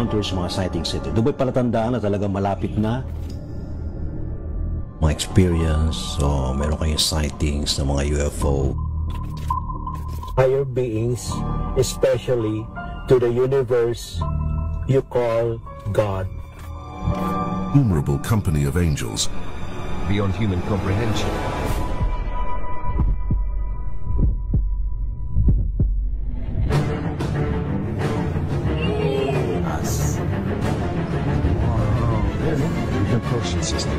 encounters, mga sightings ito? Doon ba'y palatandaan na talagang malapit na? Mga experience o meron kayong sightings ng mga UFO? Higher beings, especially to the universe you call God. Innumerable company of angels beyond human comprehension. Us. Wow, there's a propulsion system.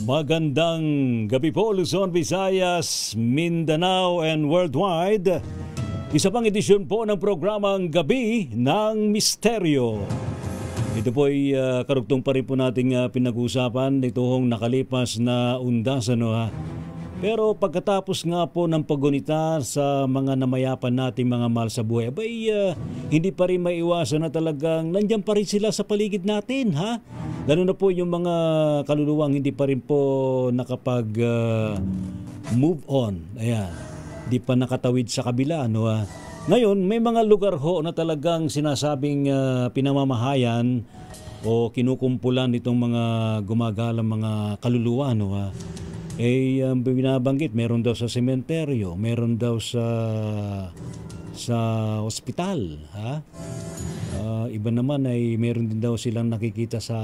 Magandang gabi po, Luzon, Visayas, Mindanao, and worldwide. Isa pang edisyon po ng programang Gabi ng Misteryo. Ito po ay karugtong pa rin po nating pinag-uusapan itong nakalipas na undas. Pero pagkatapos nga po ng paggunita sa mga namayapan nating mga mahal sa buhay, hindi pa rin maiwasan na talagang nandiyan pa rin sila sa paligid natin, ha? Lalo na po yung mga kaluluwang hindi pa rin po nakapag move on. Ayan. Hindi pa nakatawid sa kabila, Ngayon, may mga lugar ho na talagang sinasabing pinamamahayan o kinukumpulan itong mga gumagalang mga kaluluwa, binabanggit, meron daw sa sementeryo, meron daw sa ospital, ha? Iba naman ay meron din daw silang nakikita sa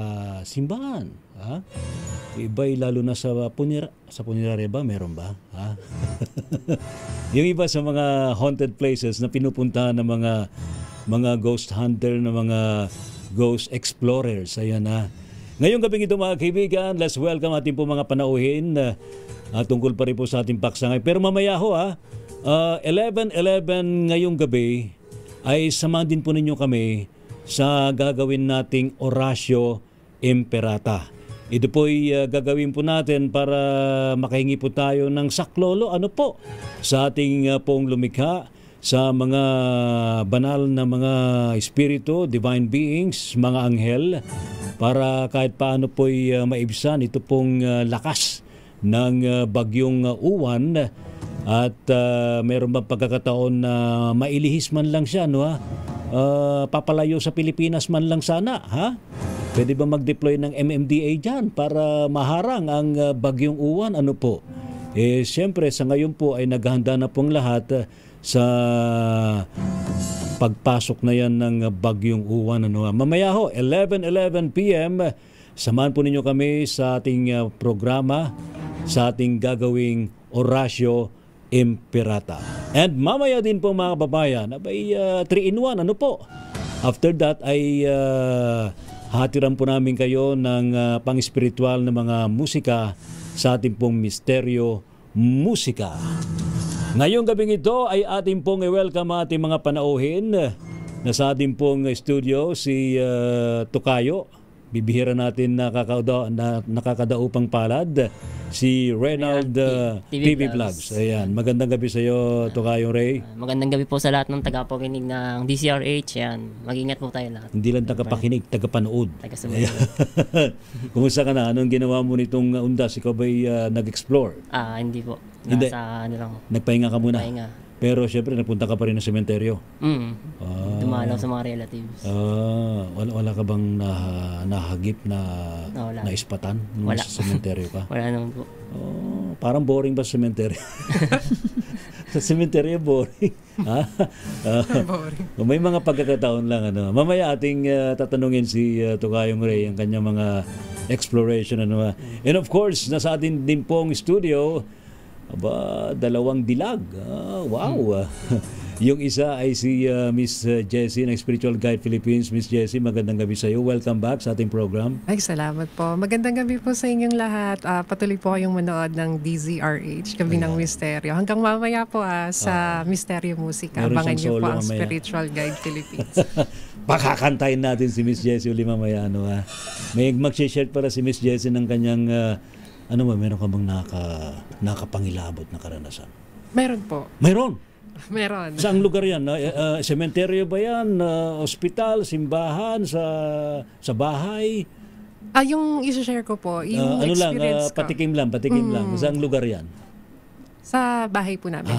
simbahan, ha? Iba ay lalo na sa punerarya ba, meron ba, ha? Yung iba sa mga haunted places na pinupuntahan ng mga ghost hunter, na mga ghost explorers, ayan na. Ngayong gabing ito mga kaibigan, let's welcome ating po mga panauhin tungkol pa rin po sa ating paksangay. Pero mamaya ho 11:11 ngayong gabi ay samahan din po ninyo kami sa gagawin nating Orasyo Imperata. Ito po ay gagawin po natin para makahingi po tayo ng saklolo sa ating pong lumikha, sa mga banal na mga espiritu, divine beings, mga anghel, para kahit paano po'y maibsan ito pong lakas ng bagyong Uwan at meron bang pagkakataon na mailihis man lang siya, papalayo sa Pilipinas man lang sana, ha? Pwede ba mag-deploy ng MMDA dyan para maharang ang bagyong Uwan, Siyempre sa ngayon po ay naghahanda na pong lahat sa pagpasok na yan ng bagyong Uwan. Mamaya ho, 11:11 p.m., samahan po ninyo kami sa ating programa, sa ating gagawing Orasyo Imperata. And mamaya din po mga kababayan, 3-in-1, After that ay hatiran po namin kayo ng pang-spiritual na mga musika sa ating pong Misteryo Musika. Ngayong gabing ito ay ating pong i-welcome ating mga panauhin na sa ating pong studio, si Tokayo. Bibihira natin nakakadaupang palad, si Reynald TV Vlogs. Ayan, magandang gabi sa iyo, Tokayo Ray. Magandang gabi po sa lahat ng tagapakinig ng DZRH. Ayan, mag-ingat po tayo lahat. Hindi lang tagapakinig, tagapanood. Taga-sumunod. Kumusta ka na? Anong ginawa mo nitong undas? Ikaw ba'y nag-explore? Hindi po. Hindi. Lang. Nagpahinga ka muna? Nagpahinga. Pero syempre, nagpunta ka pa rin sa sementeryo. Dumalaw sa mga relatives. Wala ka bang nahagip na ispatan Wala. Sa sementeryo ka? Wala naman po. Parang boring ba sa sementeryo? Sa sementeryo boring. Boring. May mga pagkakataon lang. Mamaya ating tatanungin si Tokayong Ray ang kanyang mga exploration. And of course, nasa atin din pong studio, dalawang dilag. Wow. Yung isa ay si Miss Jessie ng Spiritual Guide Philippines. Miss Jessie, magandang gabi sa iyo. Welcome back sa ating program. Ay, salamat po. Magandang gabi po sa inyong lahat. Patuloy po kayong manood ng DZRH, Gabi ng Misteryo. Hanggang mamaya po sa Misteryo Musika. Abangan niyo po ang mamaya. Spiritual Guide Philippines. Pakakantayin natin si Miss Jessie uli mamaya. May mag-share para si Miss Jessie ng kanyang meron ka bang nakapangilabot na karanasan? Meron po. Meron? Meron. Saang lugar yan? Sementeryo ba yan? Ospital? Simbahan? Sa bahay? Yung i-share ko po, yung Ano lang, experience ko. patikim lang. Saang lugar yan? Sa bahay po namin.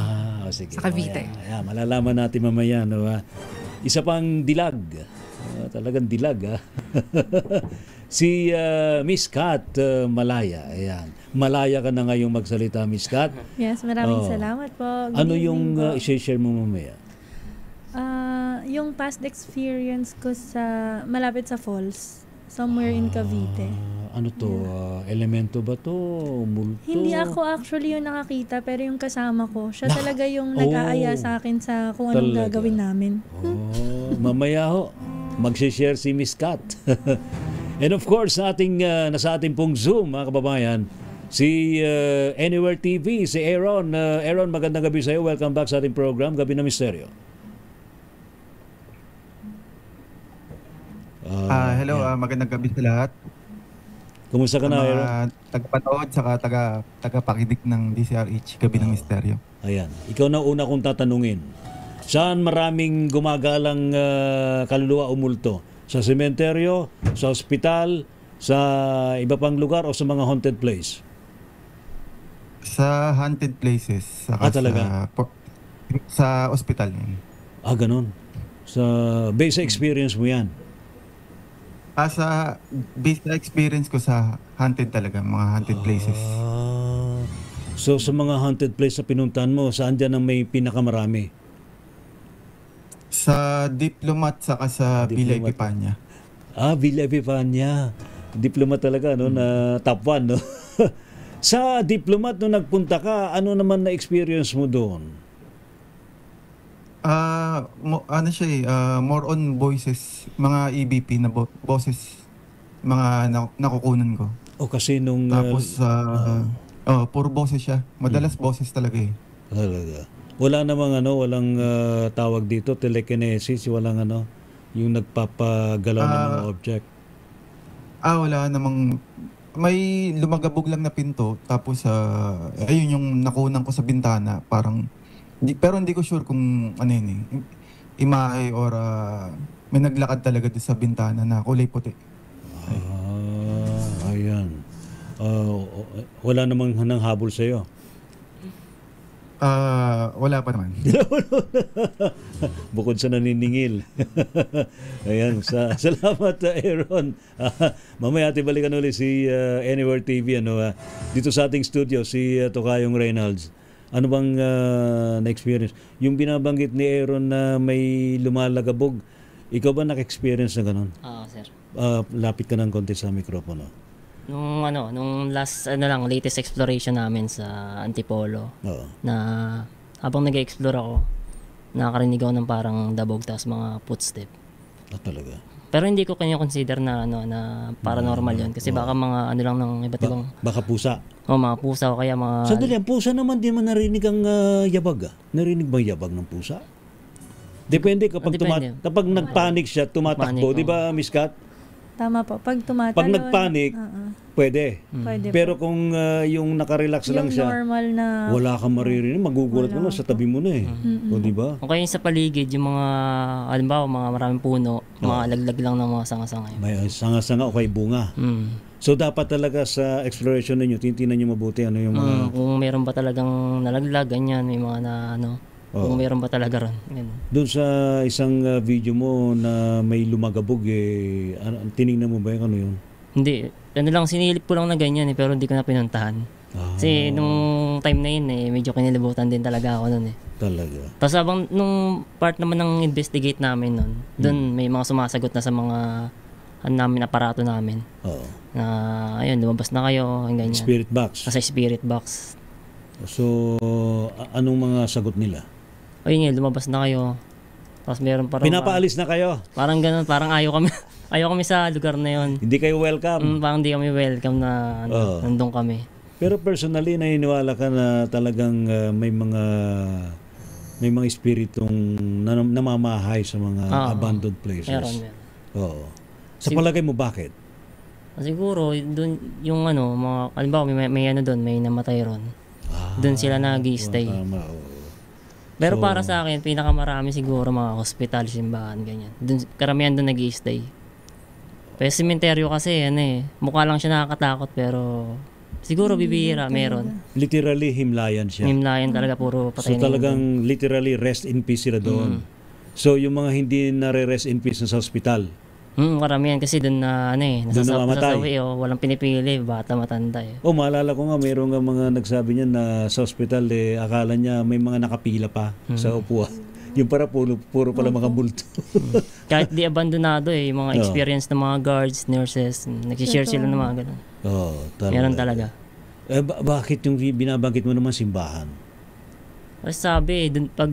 Sige. Sa Cavite. Ayan, malalaman natin mamaya. No, isa pang dilag. Talagang dilag. Si Miss Kat Malaya. Ayan. Malaya ka na ngayong magsalita, Miss Kat. Yes, maraming salamat po. Good Ano evening yung po. i-share mo mamaya? Yung past experience ko sa malapit sa falls, somewhere in Cavite. Ano to? Elemento ba to? Multo? Hindi ako actually yung nakakita, pero yung kasama ko, siya talaga yung nag-aaya sa akin sa kung anong Talaga? gagawin namin. Mamaya ho, mag-share si Miss Kat. And of course, nasa ating pong Zoom, mga kababayan, si Anywhere TV, si Aaron. Aaron, magandang gabi sa iyo. Welcome back sa ating program, Gabi na Misteryo. Hello, magandang gabi sa lahat. Kumusta ka na, Aaron? Tagapanood saka tagapakinig ng DCRH, Gabi ng Misteryo. Ayan. Ikaw na una kong tatanungin. Saan maraming gumagalang kaluluwa o multo? Sa sementeryo, sa ospital, sa iba pang lugar o sa mga haunted place? Sa haunted places, saka talaga? sa ospital. Ganun. Based sa experience mo yan? Sa based na experience ko sa haunted talaga, mga haunted places. So sa mga haunted place na pinuntahan mo, saan dyan ang may pinakamarami? Sa Diplomat saka sa Villa Epipania. Villa Epipania. Diplomat talaga, no? Na top 1, no? Sa Diplomat, nung nagpunta ka, ano naman na experience mo doon? More on voices, mga EVP na boses, mga nakukunan ko. Kasi nung... Tapos, puro boses siya. Madalas boses talaga eh. Talaga. Wala namang walang tawag dito, telekinesis, walang yung nagpapagalaw ng mga object. Wala namang, may lumagabog lang na pinto, tapos ayun yung nakunan ko sa bintana, parang, pero hindi ko sure kung ano yun imahe or may naglakad talaga doon sa bintana na kulay puti. Ayan. Wala namang habol sa'yo? Wala pa naman. Bukod sa naniningil. Ayan, salamat Aaron. Mamaya ating balikan ulit si Anywhere TV dito sa ating studio, si Tokayong Reynolds. Ano bang na-experience? Yung binabanggit ni Aaron na may lumalagabog, ikaw ba naka-experience na ganun? Sir. Lapit ka ng konti sa mikropono. Nung latest exploration namin sa Antipolo, na habang nag-explore ako, nakakarinig ako ng parang dabog tapos mga footstep. Talaga? Pero hindi ko kanya consider na paranormal yun kasi baka mga lang ng iba't ibang baka pusa. Mga pusa o kaya mga Sandali, ang pusa naman di man narinig ang yabag. Narinig ba yabag ng pusa? Depende kapag kapag nagpanik siya, tumatakbo, di ba, Miss Kat? Tama po. Pag tumatalon. Pag nagpanik, pwede. Pwede pero kung yung nakarelax lang siya, normal na wala kang maririnig, magugulat mo na sa tabi mo na eh. O di ba? O kaya sa paligid, yung mga, halimbawa, mga maraming puno, mga laglag lang ng mga sanga-sanga. May sanga-sanga o kay bunga. So dapat talaga sa exploration ninyo, tinitingnan nyo mabuti ano yung mga... Kung meron ba talagang nalaglag, ganyan, may mga kung meron ba talaga ron. Doon sa isang video mo na may lumagabog tinignan mo ba yung ano yun? Hindi. Sinilip ko lang na ganyan pero hindi ko na pinuntahan. Kasi nung time na yun medyo kinilibutan din talaga ako nun Talaga? Tapos habang nung part naman ng investigate namin nun, doon may mga sumasagot na sa mga aparato namin. Na ayun, lumabas na kayo, ganyan. Spirit box? Nasa spirit box. So, anong mga sagot nila? Ayun nga, lumabas na kayo. Tapos meron parang... Pinapaalis na kayo? Parang ganun, parang ayaw kami sa lugar na yun. Hindi kayo welcome? Parang hindi kami welcome na nandun kami. Pero personally, naniniwala ka na talagang may mga espiritong namamahay sa mga abandoned places? Meron. Oo. Sa palagay mo, bakit? Siguro, dun, yung mga, halimbawa, may doon, may namatay ron. Doon sila nag-stay. Pero So, para sa akin, pinakamarami siguro mga hospital, simbahan, ganyan. Karamihan doon nag-i-stay. Pero sementeryo kasi, mukha lang siya nakakatakot, pero siguro bibihira, meron. literally, himlayan siya. Himlayan talaga, puro So patay na talagang literally rest in peace sila doon. So yung mga hindi nare-rest in peace na sa hospital, karamihan kasi doon na, namamatay. nasasawi, walang pinipili, bata, matanda maalala ko nga, mayroong nga mga nagsabi niya na sa hospital, akala niya may mga nakapila pa sa upuan. Yung para puro pala mga bulto. Kahit di abandonado yung mga experience ng mga guards, nurses, nagsishare sila ng mga ganun. Talaga. Meron talaga. Bakit yung binabanggit mo naman simbahan? Kasi sabi, dun, pag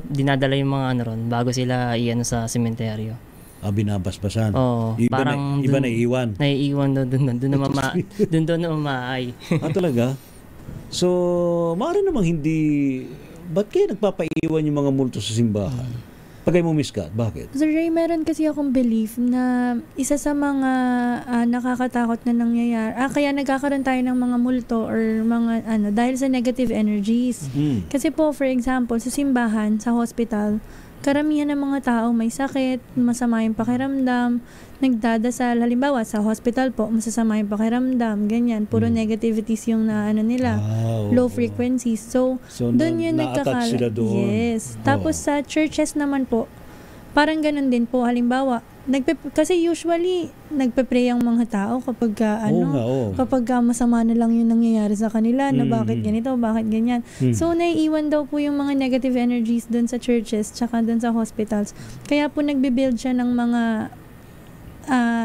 dinadala yung mga ron, bago sila iyan sa sementeryo. Binabasbasan. Oo, parang iba naiiwan. Naiiwan doon na mamaay. Talaga? So, maaari namang hindi, ba't kayo nagpapaiwan yung mga multo sa simbahan? Pagay mo, Miss Kat, bakit? Sir Ray, meron kasi akong belief na isa sa mga nakakatakot na nangyayari, kaya nagkakaroon tayo ng mga multo or mga dahil sa negative energies. Kasi po, for example, sa simbahan, sa hospital, karamihan ng mga tao may sakit, masama yung pakiramdam, nagdadasal, halimbawa sa hospital po, masasama yung pakiramdam, ganyan, puro negativities yung nila, low frequencies. So doon yun na-attach sila doon. Yes. Tapos sa churches naman po, parang ganun din po, halimbawa, kasi usually nagpe-pray ang mga tao kapag kapag masama na lang yung nangyayari sa kanila na bakit ganito, bakit ganyan. So naiiwan daw po yung mga negative energies dun sa churches tsaka dun sa hospitals. Kaya po nagbe-build siya ng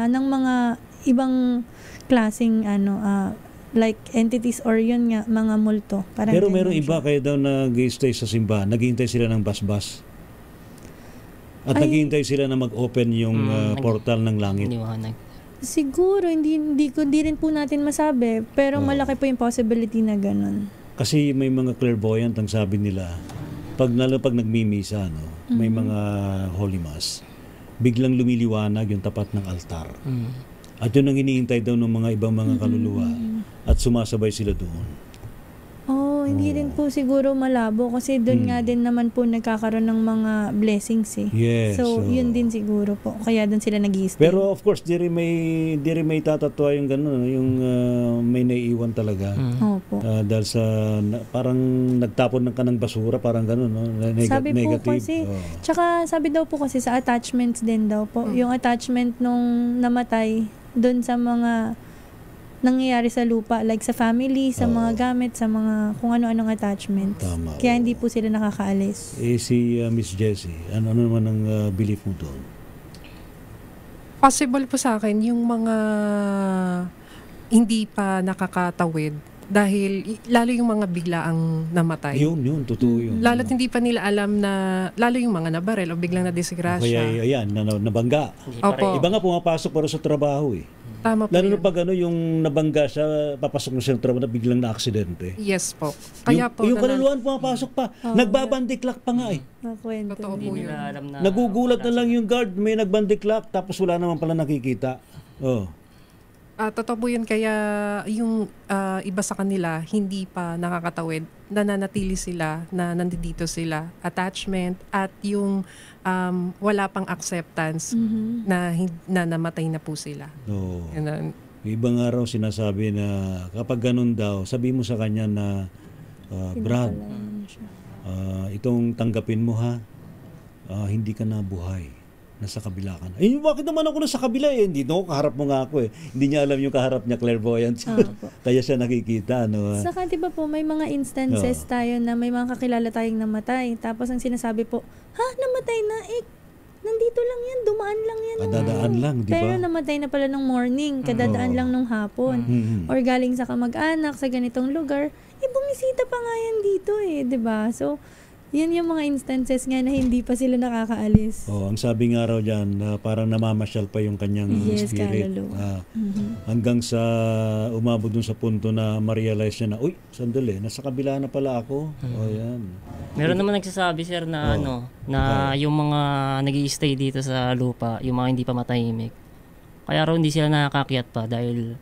mga ibang klaseng like entities or yun nga mga multo. Pero merong iba kayo daw nag-stay sa simbahan, naghihintay sila ng basbas. At naghihintay sila na mag-open yung portal ng langit. Siguro, hindi rin po natin masabi. Pero malaki po yung possibility na ganun. Kasi may mga clairvoyant ang sabi nila, pag nagmimisa, may mga holy mass, biglang lumiliwanag yung tapat ng altar. At yun ang hinihintay daw ng mga ibang mga kaluluwa. At sumasabay sila doon. Hindi rin po siguro malabo kasi doon nga din naman po nagkakaroon ng mga blessings Yes, so yun din siguro po. Kaya doon sila nag-i-stay. Pero of course, di rin may tatatwa yung gano'n, yung may naiiwan talaga. Opo. Dahil sa parang nagtapon ng kanang basura, parang gano'n, sabi negative. po kasi, tsaka sabi daw po kasi sa attachments din daw po. Yung attachment nung namatay doon sa mga nangyayari sa lupa, like sa family, sa mga gamit, sa mga kung ano-anong attachments. Tama. Kaya hindi po sila nakakaalis. Si Miss Jessie, ano naman ang belief mo doon? Possible po sa akin yung mga hindi pa nakakatawid dahil lalo yung mga biglaang namatay. Yun, totoo yun. Lalo't hindi pa nila alam na, lalo yung mga nabarel o biglang nadisgrasya. Kaya ayan, nabangga. Opo. Iba nga pumapasok para sa trabaho Tama po Lalo yun. na pag yung nabangga siya, papasok na siya ng trabaho na biglang na-aksidente. Yes po. Kaya po. Yung kaluluwan pumapasok pa. Nagbabandiklak pa nga Nakwento. Totoo po yun. Nagugulat na lang yung guard, may nagbandiklak, tapos wala naman pala nakikita. Totoo po yun. Kaya yung iba sa kanila, hindi pa nakakatawid. Nananatili sila, na nandito sila. Attachment at yung wala pang acceptance na namatay na po sila. Ibang araw sinasabi na kapag ganun daw, sabi mo sa kanya na, Brad, itong tanggapin mo hindi ka na buhay. Nasa kabila ka na. Bakit naman ako nasa kabila Hindi kaharap mo nga ako Hindi niya alam yung kaharap niya, clairvoyant. Kaya siya nakikita. Saka diba po, may mga instances tayo na may mga kakilala tayong namatay. Tapos ang sinasabi po, namatay na nandito lang yan, dumaan lang yan. Kadadaan lang, di ba? Pero namatay na pala ng morning, kadadaan lang nung hapon. Or galing sa kamag-anak sa ganitong lugar, bumisita pa nga yan dito di ba? So, yan yung mga instances nga na hindi pa sila nakakaalis. Ang sabi nga raw dyan, parang namamasyal pa yung kanyang spirit. Hanggang sa umabot dun sa punto na ma-realize niya na, uy, sandali, nasa kabila na pala ako. Yan. Meron naman nagsasabi, sir, na na yung mga nag-i-stay dito sa lupa, yung mga hindi pa matahimik, kaya raw hindi sila nakakakyat pa dahil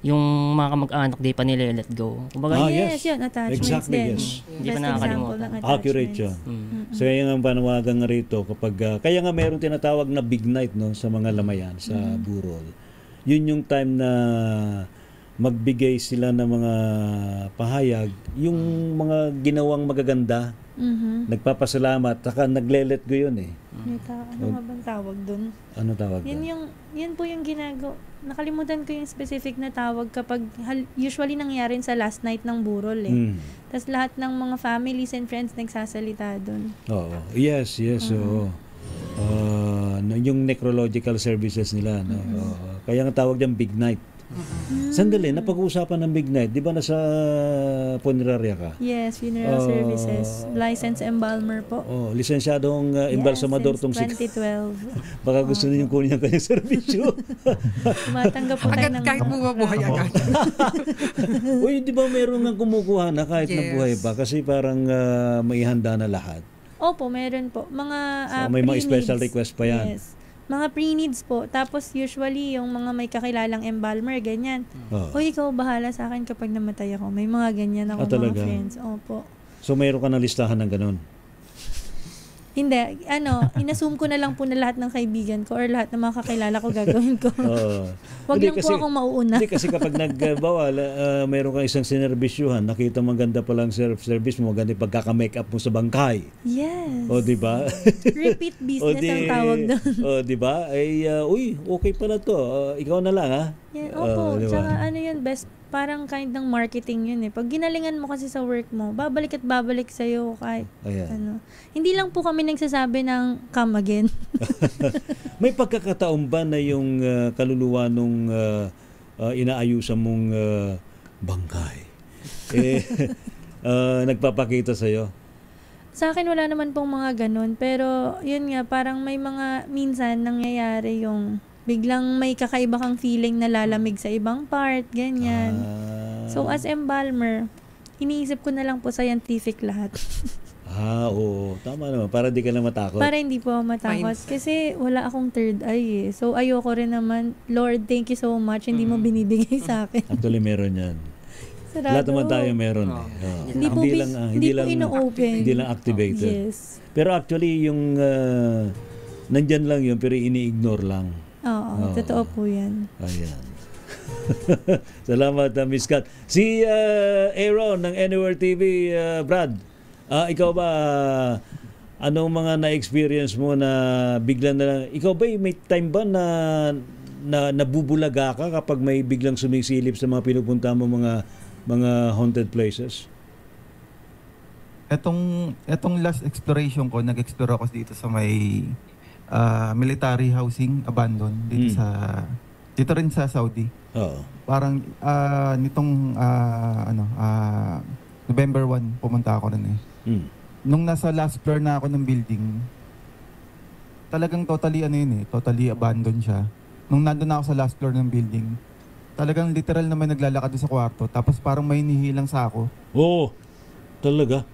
yung mga kamag-anak di pa nila let go. Kumbaga, yes, yun, attachments Exactly, din. yes. Hindi pa Best nakakalimutan. example ng Accurate attachments. yun. So kaya nga panawagan nga rito kapag kaya nga meron tinatawag na big night no sa mga lamayan sa burol. Yun yung time na magbigay sila ng mga pahayag, yung mga ginawang magaganda, nagpapasalamat, saka nagle-let go yun eh. Ano nga bang tawag dun? Ano tawag Yun po yung ginagawa. Nakalimutan ko yung specific na tawag kapag usually nangyari sa last night ng burol eh. Tapos lahat ng mga families and friends nagsasalita dun. Oo. Yes, oo. Yung necrological services nila. No? Kaya nga tawag dyan big night. Sandali, napag-uusapan ng big night. Di ba nasa funeraria ka? Yes, funeral services. Licensed embalmer po. Lisensyadong embalsamador tong since 2012. Baka gusto niyo kunin ang kanyang servisyo. Tumatanggap po tayo Agad ng... kahit bumabuhay agad. Uy, di ba meron nga kumukuha na kahit nabuhay pa? Kasi parang may handa na lahat. Opo, meron po. Mga So, may mga special request pa yan. Yes. Mga pre-needs po. Tapos usually yung mga may kakilalang embalmer, ganyan. Uy, ikaw bahala sa akin kapag namatay ako. May mga ganyan ako mga friends. Opo. So mayroon ka na listahan ng ganun? Hindi. Inassume ko na lang po na lahat ng kaibigan ko or lahat ng mga kakilala ko gagawin ko. Wag lang po akong mauuna. Hindi kasi kapag nagbawal, mayroon kang isang sinerbisyuhan, nakita mo maganda palang service mo, maganda pagkaka-make up mo sa bangkay. Yes. O, di ba? Repeat business ang tawag doon. O, di ba? Ay, uy, okay pala to. Ikaw na lang, ha? Yeah, opo. Diba? Tsaka best, parang kind ng marketing yun eh. Pag ginalingan mo kasi sa work mo, babalik at babalik sa'yo kahit Hindi lang po kami nagsasabi ng come again. May pagkakataon ba na yung kaluluwa nung inaayusan mong bangkay nagpapakita sa'yo? Sa akin wala naman pong mga ganun. Pero yun nga, parang may mga minsan nangyayari yung biglang may kakaiba kang feeling na lalamig sa ibang part, ganyan. So as embalmer, iniisip ko na lang po scientific lahat. Oo. Tama naman. Para di ka na matakot. Para hindi po ako matakot. Kasi wala akong third eye eh. So ayoko rin naman, Lord, thank you so much. Hindi mo binibigay sa akin. Actually, meron yan. Sarado. Lahat naman tayo meron eh. Hindi po ino-open. Hindi lang activated. Yes. Pero actually, yung nandyan lang yun, pero ini-ignore lang. Oo, totoo po yan. Ayan. Salamat, Miss Kat. Si Aaron ng Anywhere TV, Brad, ikaw ba, anong mga na-experience mo na biglang na lang, ikaw ba may time ba na nabubulaga ka kapag may biglang sumisilip sa mga pinupunta mo mga haunted places? Etong last exploration ko, nag-explore ako dito sa may military housing abandon dito rin sa Saudi. Parang nitong November 1 pumunta ako rin eh. Nung nasa last floor na ako ng building, talagang totally totally abandoned siya. Nung nandun na ako sa last floor ng building, talagang literal na may naglalakad sa kwarto, tapos parang may nihilang sa ako. Talaga?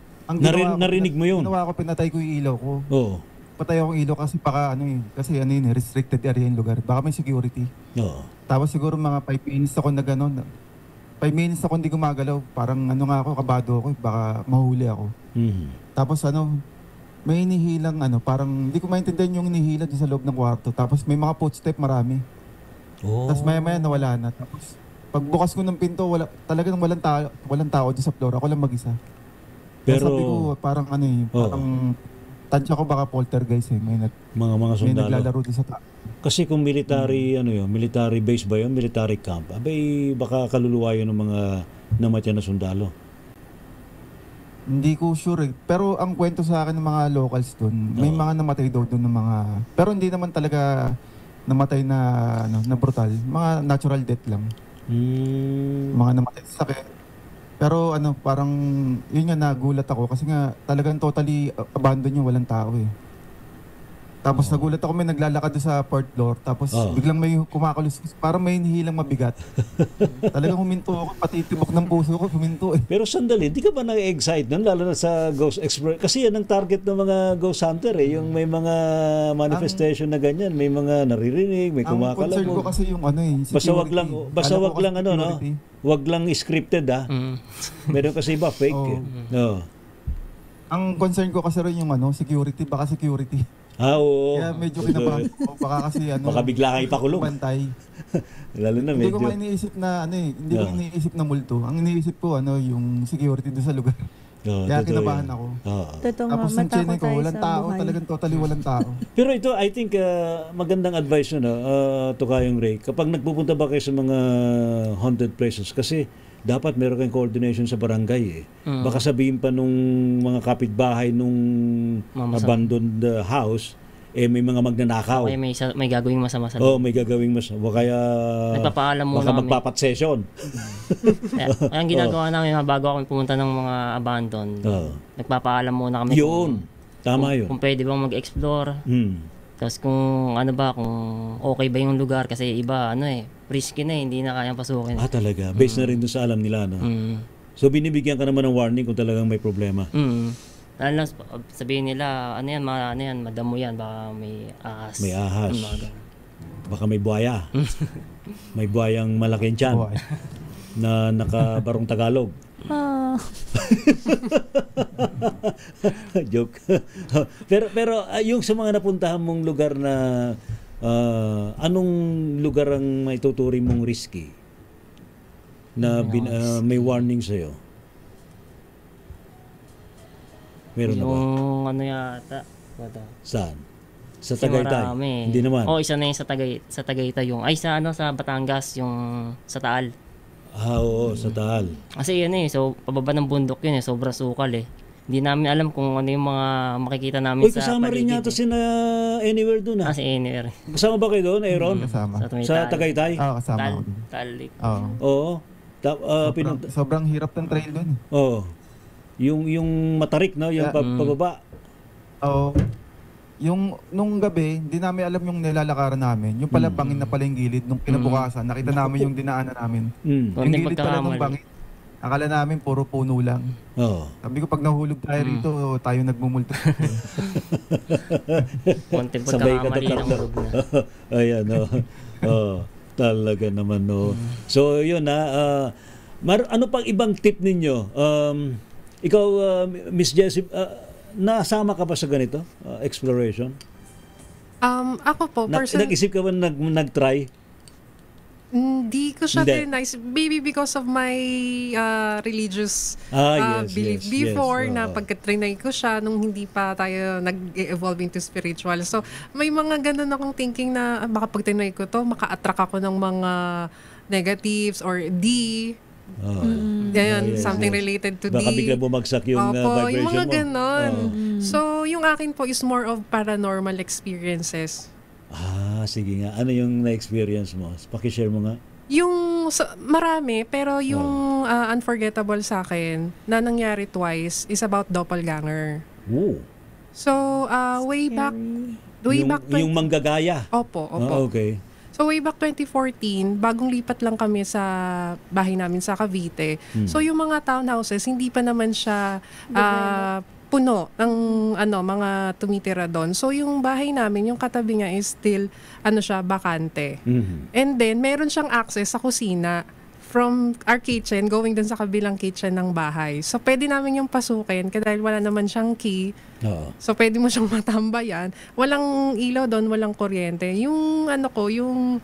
Narinig mo yun? Ginawa ko, pinatay ko yung ilaw ko. Patay akong ilaw kasi restricted area yung lugar. Baka may security. Tapos siguro mga 5 minutes ako na gano'n. 5 minutes ako hindi gumagalaw. Parang kabado ako. Baka mahuli ako. Tapos may inihilang parang hindi ko maintindihan yung inihila sa loob ng kwarto. Tapos may mga footstep marami. Tapos maya-maya nawala na. Tapos pagbukas ko ng pinto, talagang walang tao doon sa floor. Ako lang mag-isa. Pero sabi ko parang parang tansya ko baka poltergeist eh. Mga sundalo. May naglalaro din sa Kasi kung military, military base ba yun? Military camp? Abay, baka kaluluwa yun ng mga namatyan na sundalo. Hindi ko sure eh. Pero ang kwento sa akin ng mga locals doon, may mga namatay daw doon ng mga... Pero hindi naman talaga namatay na, na brutal. Mga natural death lang. Mga namatay sa sakit. Pero parang yun nga nagulat ako kasi nga talagang totally abandoned yung walang tao eh. Tapos nagulat ako, may naglalakad doon sa fourth floor. Tapos biglang may kumakulos, parang may hinihilang mabigat. Talagang huminto ako, pati tibok ng puso ko, huminto eh. Pero sandali, di ka ba na-excite nun, lalo na sa Ghost Explorer? Kasi yan ang target ng mga Ghost Hunter eh, yung may mga manifestation na ganyan, may mga naririnig, may kumakalabog. Ang concern ko kasi yung ano eh, security. Basta wag lang ano, no? Wag lang scripted ha. Meron kasi iba fake. No. Ang concern ko kasi rin yung ano, security, baka security. Oo. Kaya medyo kinabahan ko. Baka kasi ano. Baka bigla kayo ipakulong. Bantay. Lalo na medyo. Hindi ko iniisip na ano eh. Hindi ko iniisip na multo. Ang iniisip ko ano, yung security doon sa lugar. Kaya kinabahan ako. Tapos yung chinay ko, walang tao. Talagang totally walang tao. Pero ito, I think magandang advice no, Tukayong Ray. Kapag nagpupunta ba kayo sa mga haunted places, kasi dapat meron kayong coordination sa barangay eh. Baka sabihin pa nung mga kapitbahay nung abandoned house, eh may mga magnanakaw. Okay, may gagawing masama sa loob. May gagawing masama. Kaya nagpapaalam muna baka magpapat session. Kaya ang ginagawa namin bago kami pumunta ng mga abandoned, nagpapaalam muna kami. Yun. Tama yun. Kung pwede bang mag-explore. Tapos kung ano ba, kung okay ba yung lugar, kasi iba ano eh, risky na eh, hindi na kayang pasukin. Talaga. Based na rin doon sa alam nila, no? So binibigyan ka naman ng warning kung talagang may problema. Lalo lang sabihin nila, ano yan, madamo yan, baka may ahas. May ahas. Baka may buhaya. May buhayang malaking tiyan na nakabarong Tagalog. Joke. pero yung sa mga napuntahan mong lugar na anong lugar ang maituturing mong risky na may warning sa'yo? Meron na ba? Yung ano yata. Saan? Sa Tagaytay? Hindi naman. Isa na yung sa Tagaytay yung. Ay, sa Batangas, yung sa Taal. Oo, sa Taal. Kasi yan so pababa ng bundok yun sobra sukal eh. Hindi namin alam kung ano yung mga makikita namin sa paligid. Kasama rin yata sina Anywhere doon si Anywhere. Kasama ba kayo doon, Aaron? Kasama. Sa Tagaytay? Kasama. Taal Lake. Oo. Sobrang hirap ng trail doon. Oo. Yung matarik, no? Yung pababa. Oo. Nung gabi, hindi namin alam yung nilalakaran namin. Yung pala bangin na pala yung gilid. Nung kinabukasan, nakita namin yung dinaanan namin. Yung gilid pala ng bangin. Akala namin puro puno lang. Sabi ko, pag nahulog tayo rito, tayo nagmumulto. Konting pagkakamali ng hulog na. Ayan, no. Talaga naman, no. So, yun ano pang ibang tip ninyo? Ikaw, Miss Jessie, nasama ka ba sa ganito? Exploration? Ako po, personally. Nag-isip ka ba nag-try? Hindi ko siya nice. Maybe because of my religious belief before na pagka-trinay ko siya nung hindi pa tayo nag-evolve into spiritual. So, may mga ganun akong thinking na baka pag trinay ko to, maka-attract ako ng mga negatives or something related to baka bigla bumagsak yung vibration yung mga mo. ganon. So, yung akin po is more of paranormal experiences. Sige nga. Ano yung na-experience mo? Pakishare mo nga. Yung marami, pero yung unforgettable sa akin na nangyari twice is about doppelganger. So, way back yung manggagaya. Opo. Okay. So way back 2014, bagong lipat lang kami sa bahay namin sa Cavite. So yung mga townhouses, hindi pa naman siya puno ng mga tumitira doon. So yung bahay namin, yung katabi niya is still bakante. And then meron siyang access sa kusina from our kitchen going dun sa kabilang kitchen ng bahay. So pwede namin yung pasukin dahil wala naman siyang key. So pwede mo siyang matambayan. Walang ilaw doon, walang kuryente. Yung yung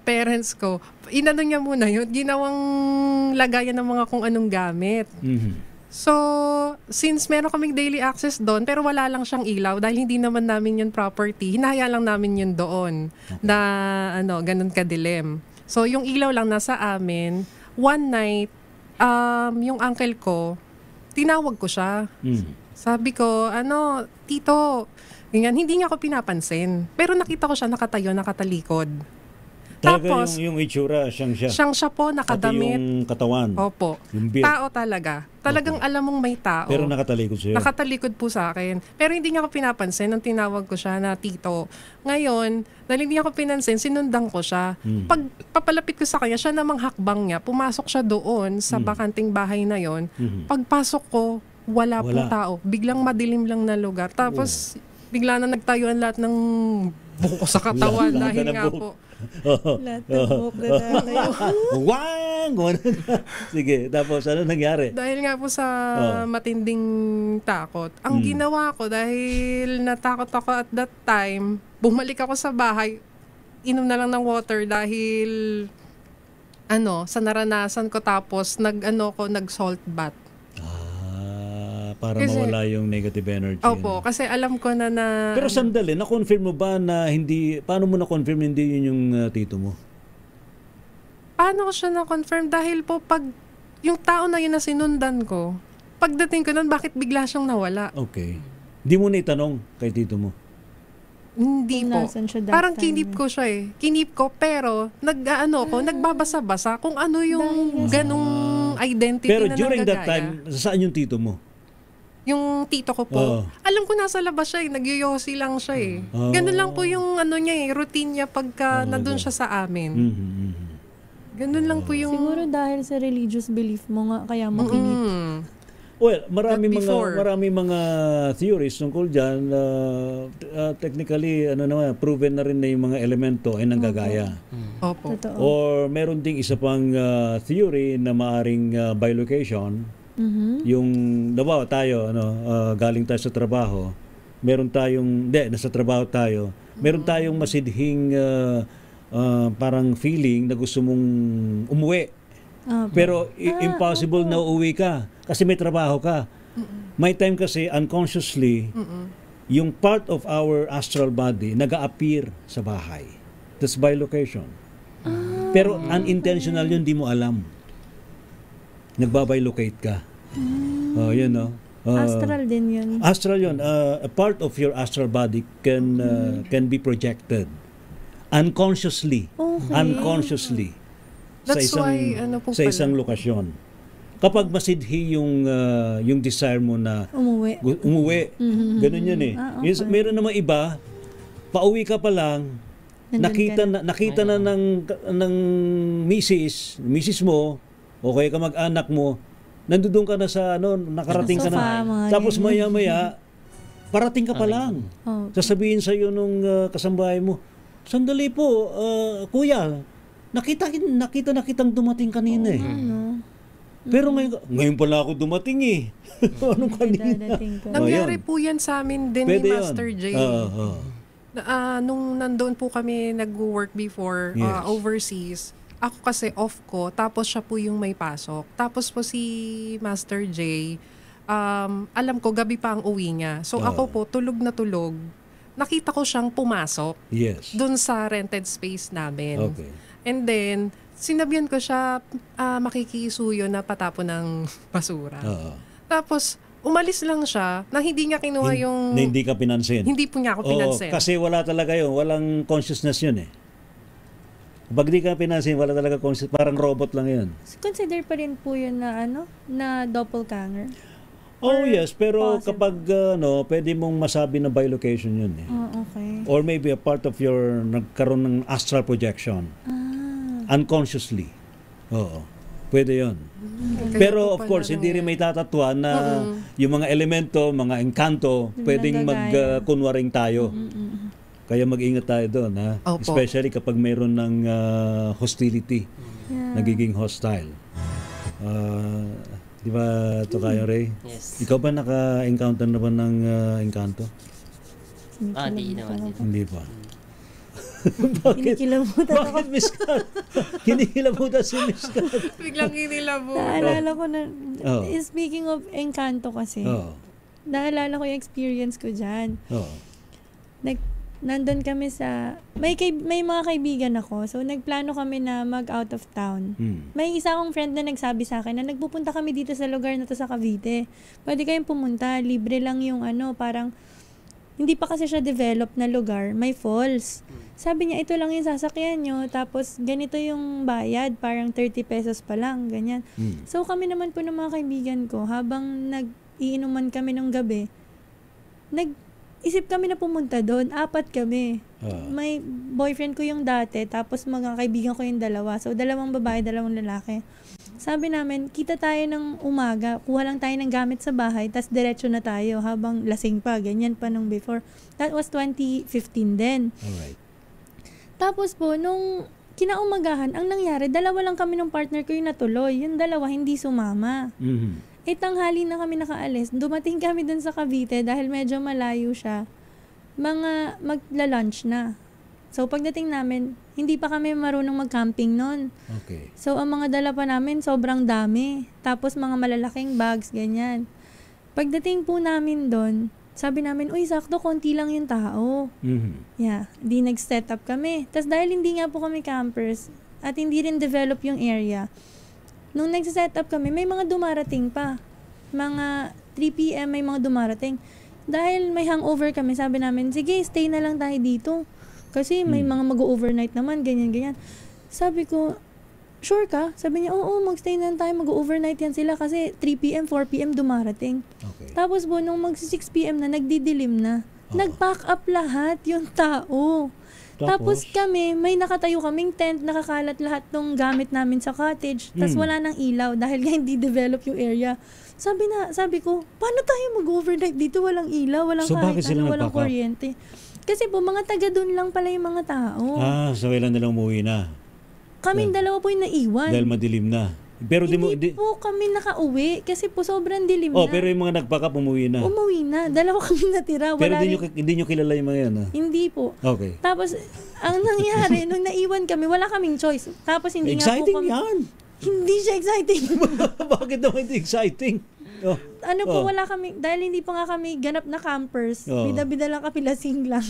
parents ko, inano niya muna yun, ginawang lagayan ng mga kung anong gamit. So, since meron kaming daily access doon, pero wala lang siyang ilaw dahil hindi naman namin yun property, hinahaya lang namin yun doon na ganun kadilim. So, yung ilaw lang nasa amin. One night, yung uncle ko, tinawag ko siya. Sabi ko, tito, ganyan, hindi niya ako pinapansin. Pero nakita ko siya nakatayo, nakatalikod. Tapos, yung itsura, siyang siya. Siyang siya po, nakadamit. Pati yung katawan. Opo. Yung build. Tao talaga. Talagang alam mong may tao. Pero nakatalikod sa'yo. Nakatalikod po sa akin. Pero hindi niya ako pinapansin nang tinawag ko siya na tito. Ngayon, dahil hindi niya ako pinansin, sinundan ko siya. Pag papalapit ko sa kanya, siya namang hakbang niya. Pumasok siya doon sa bakanting bahay na yon. Pagpasok ko, wala po tao. Biglang madilim lang na lugar. Tapos, bigla na nagtayuan lahat ng buko sa katawan dahil nga po. Lahat ng buhok na tayo. Wang! Sige, tapos ano nangyari? Dahil nga po sa matinding takot. Ang ginawa ko, dahil natakot ako at that time, bumalik ako sa bahay, inom na lang ng water dahil sa naranasan ko, tapos nag salt bath. Para mawala yung negative energy. Opo, kasi alam ko na Pero sandali, na-confirm mo ba na hindi, paano mo na-confirm hindi yun yung tito mo? Paano ko siya na-confirm? Dahil po pag yung tao na yun na sinundan ko, pagdating ko nun, bakit bigla siyang nawala? Okay. Hindi mo na itanong kay tito mo? Hindi po. Parang time. kinip ko siya eh. Kinip ko, pero nagbabasa-basa kung ano yung ganong identity pero na during nanggagaya. that time, saan yung tito mo? Yung tito ko po, alam ko nasa labas siya eh, nagyoyosi lang siya eh. Ganun lang po yung niya eh, routine niya pagka nandun siya sa amin. Ganun lang po yung... Siguro dahil sa religious belief mo nga, kaya mo kinip. Well, marami mga theories tungkol diyan. Technically, proven na rin na yung mga elemento ay nanggagaya. Opo. Or meron ding isa pang theory na maaring bilocation. Yung daw tayo galing tayo sa trabaho, nasa trabaho tayo, meron tayong masidhing parang feeling na gusto mong umuwi. Pero impossible na uuwi ka kasi may trabaho ka. May time kasi unconsciously yung part of our astral body nag-a-appear sa bahay. That's bilocation. Pero unintentional yun, di mo alam. Nagbabilocate ka. Yun, no? Astral din yun. Astral yun. A part of your astral body can be projected unconsciously. Okay. Unconsciously. That's sa isang lokasyon. Kapag masidhi yung desire mo na umuwi. Ganun yun eh. Okay. Meron naman iba, pauwi ka pa lang, nakita na ng misis mo, o kaya ka mag-anak mo, nandoon ka na sa nakarating ka na. Tapos maya-maya, parating ka pa lang. Sasabihin sa iyo nung kasambahay mo, sandali po, kuya, nakita na kitang dumating kanina eh. Pero ngayon pala ako dumating eh. Anong kanina? Nangyari po yan sa amin din ni Master J. Nung nandoon po kami nag-work before overseas, ako kasi off ko, tapos siya po yung may pasok. Tapos po si Master J, alam ko gabi pa ang uwi niya. So ako po, tulog na tulog. Nakita ko siyang pumasok dun sa rented space namin. Okay. And then, sinabihan ko siya makikisuyo na patapon ng basura. Tapos, umalis lang siya na hindi niya kinuha yung... Na hindi ka pinansin. Hindi po niya ako pinansin. Kasi wala talaga yun. Walang consciousness yun eh. Pag di ka pinansin, wala talaga consciousness. Parang robot lang yun. Consider pa rin po yun na doppelganger? Yes. Pero kapag pwede mong masabi na bilocation yun eh. Okay. Or maybe a part of your nagkaroon ng astral projection. Unconsciously. Oo. Pwede yun. Pero of course, hindi rin may tatatwa na yung mga elemento, mga engkanto, pwedeng magkunwaring tayo. Kaya mag-ingat tayo doon, ha? Especially kapag mayroon ng hostility, nagiging hostile. Di ba ito kayo, Ray? Yes. Ikaw ba naka-encounter na ba ng engkanto? Hindi naman. Hindi pa. Kinikilabutan ako. Bakit Miss Kat? Kinikilabutan si Miss Kat. Biglang kinilabutan. Naalala ko na, speaking of engkanto kasi, naalala ko yung experience ko dyan. Nandun kami sa, may mga kaibigan ako, so nagplano kami na mag-out of town. May isa akong friend na nagsabi sa akin na nagpupunta kami dito sa lugar na to sa Cavite. Pwede kayong pumunta, libre lang yung parang hindi pa kasi siya developed na lugar, may falls. Sabi niya, ito lang yung sasakyan nyo, tapos ganito yung bayad, parang 30 pesos pa lang, ganyan. So kami naman po ng mga kaibigan ko, habang nag-iinuman kami ng gabi, nag-isip kami na pumunta doon, 4 kami. May boyfriend ko yung dati, tapos mga kaibigan ko yung 2. So 2 babae, 2 lalaki. Sabi namin, kita tayo ng umaga, kuha lang tayo ng gamit sa bahay, tas diretso na tayo habang lasing pa, ganyan pa nung before. That was 2015 din. Alright. Tapos po, nung kinaumagahan, ang nangyari, 2 lang kami ng partner ko yung natuloy. Yung 2, hindi sumama. Tanghali na kami nakaalis. Dumating kami dun sa Cavite dahil medyo malayo siya. Magla-lunch na. So, pagdating namin, hindi pa kami marunong mag-camping nun. Okay. So, ang mga dala pa namin, sobrang dami. Tapos, mga malalaking bags, ganyan. Pagdating po namin doon, sabi namin, uy, sakto, konti lang yung tao. Yeah, di nag-set up kami. Tapos dahil hindi nga po kami campers at hindi rin develop yung area, nung nag-set up kami, may mga dumarating pa. Mga 3 p.m. may mga dumarating. Dahil may hangover kami, sabi namin, sige, stay na lang tayo dito. Kasi may mga mag-overnight naman, ganyan-ganyan. Sabi ko, sure ka? Sabi niya, oo, mag-stay na tayo, mag-overnight yan sila kasi 3 p.m., 4 p.m. dumarating. Okay. Tapos po, nung mag-6 p.m. na, nagdidilim na. Nag-pack up lahat yung tao. Tapos kami, may nakatayo kaming tent, nakakalat lahat ng gamit namin sa cottage. Tapos wala nang ilaw dahil hindi develop yung area. Sabi ko, paano tayo mag-overnight dito? Walang ilaw, walang kahit ano, walang kuryente. Kasi po, mga taga doon lang pala yung mga tao. So ilan na lang umuwi na? Kaming 2 po yung naiwan. Dahil madilim na. Pero hindi po kami nakauwi kasi po sobrang dilim na. Pero yung mga nag-pack up umuwi na. Umuwi na. 2 kami natira. Pero hindi nyo kilala yung mga yan, ha? Hindi po. Okay. Tapos, ang nangyari, nung naiwan kami, wala kaming choice. Tapos hindi exciting nga po kami... yan! Hindi siya exciting. Bakit naman hindi exciting? Wala kami, dahil hindi pa nga kami ganap na campers, bida-bida lang kami, lasing lang.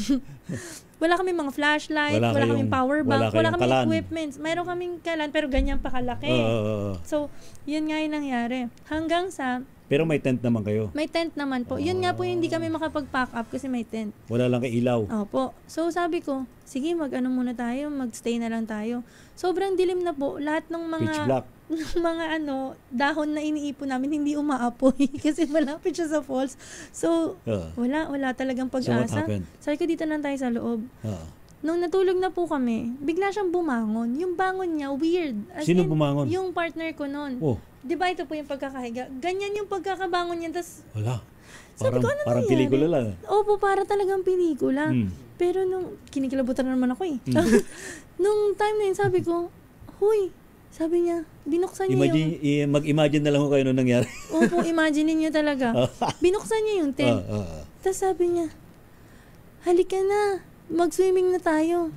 Wala kami mga flashlight, wala kaming power bank, wala kaming equipments. Mayroon kaming kalan, pero ganyan pa kalaki. So, yun nga yung nangyari. Hanggang sa... Pero may tent naman kayo? May tent naman po. Yun nga po yung hindi kami makapag-pack up kasi may tent. Wala lang kay ilaw? Opo. So, sabi ko, sige, muna tayo, magstay na lang tayo. Sobrang dilim na po. Lahat ng mga... Pitch black. mga dahon na iniipon namin hindi umaapoy kasi malapit siya sa falls. So, wala talagang pag-asa. So, what happened? Sabi ko, dito lang tayo sa loob. Nung natulog na po kami, bigla siyang bumangon. Yung bangon niya, weird. Sino bumangon? Yung partner ko noon. Di ba ito po yung pagkakahiga? Ganyan yung pagkakabangon niya. Tas, wala. Parang pelikula lang. Opo, para talagang pelikula. Pero nung, kinikilabutan na naman ako eh. Nung time na yun, sabi ko, huy, sabi niya, binuksan niya mag-imagine na lang ko kayo nung nangyari. Opo, imagine niyo talaga. Binuksan niya yung tent. Tapos sabi niya, halika na, mag-swimming na tayo.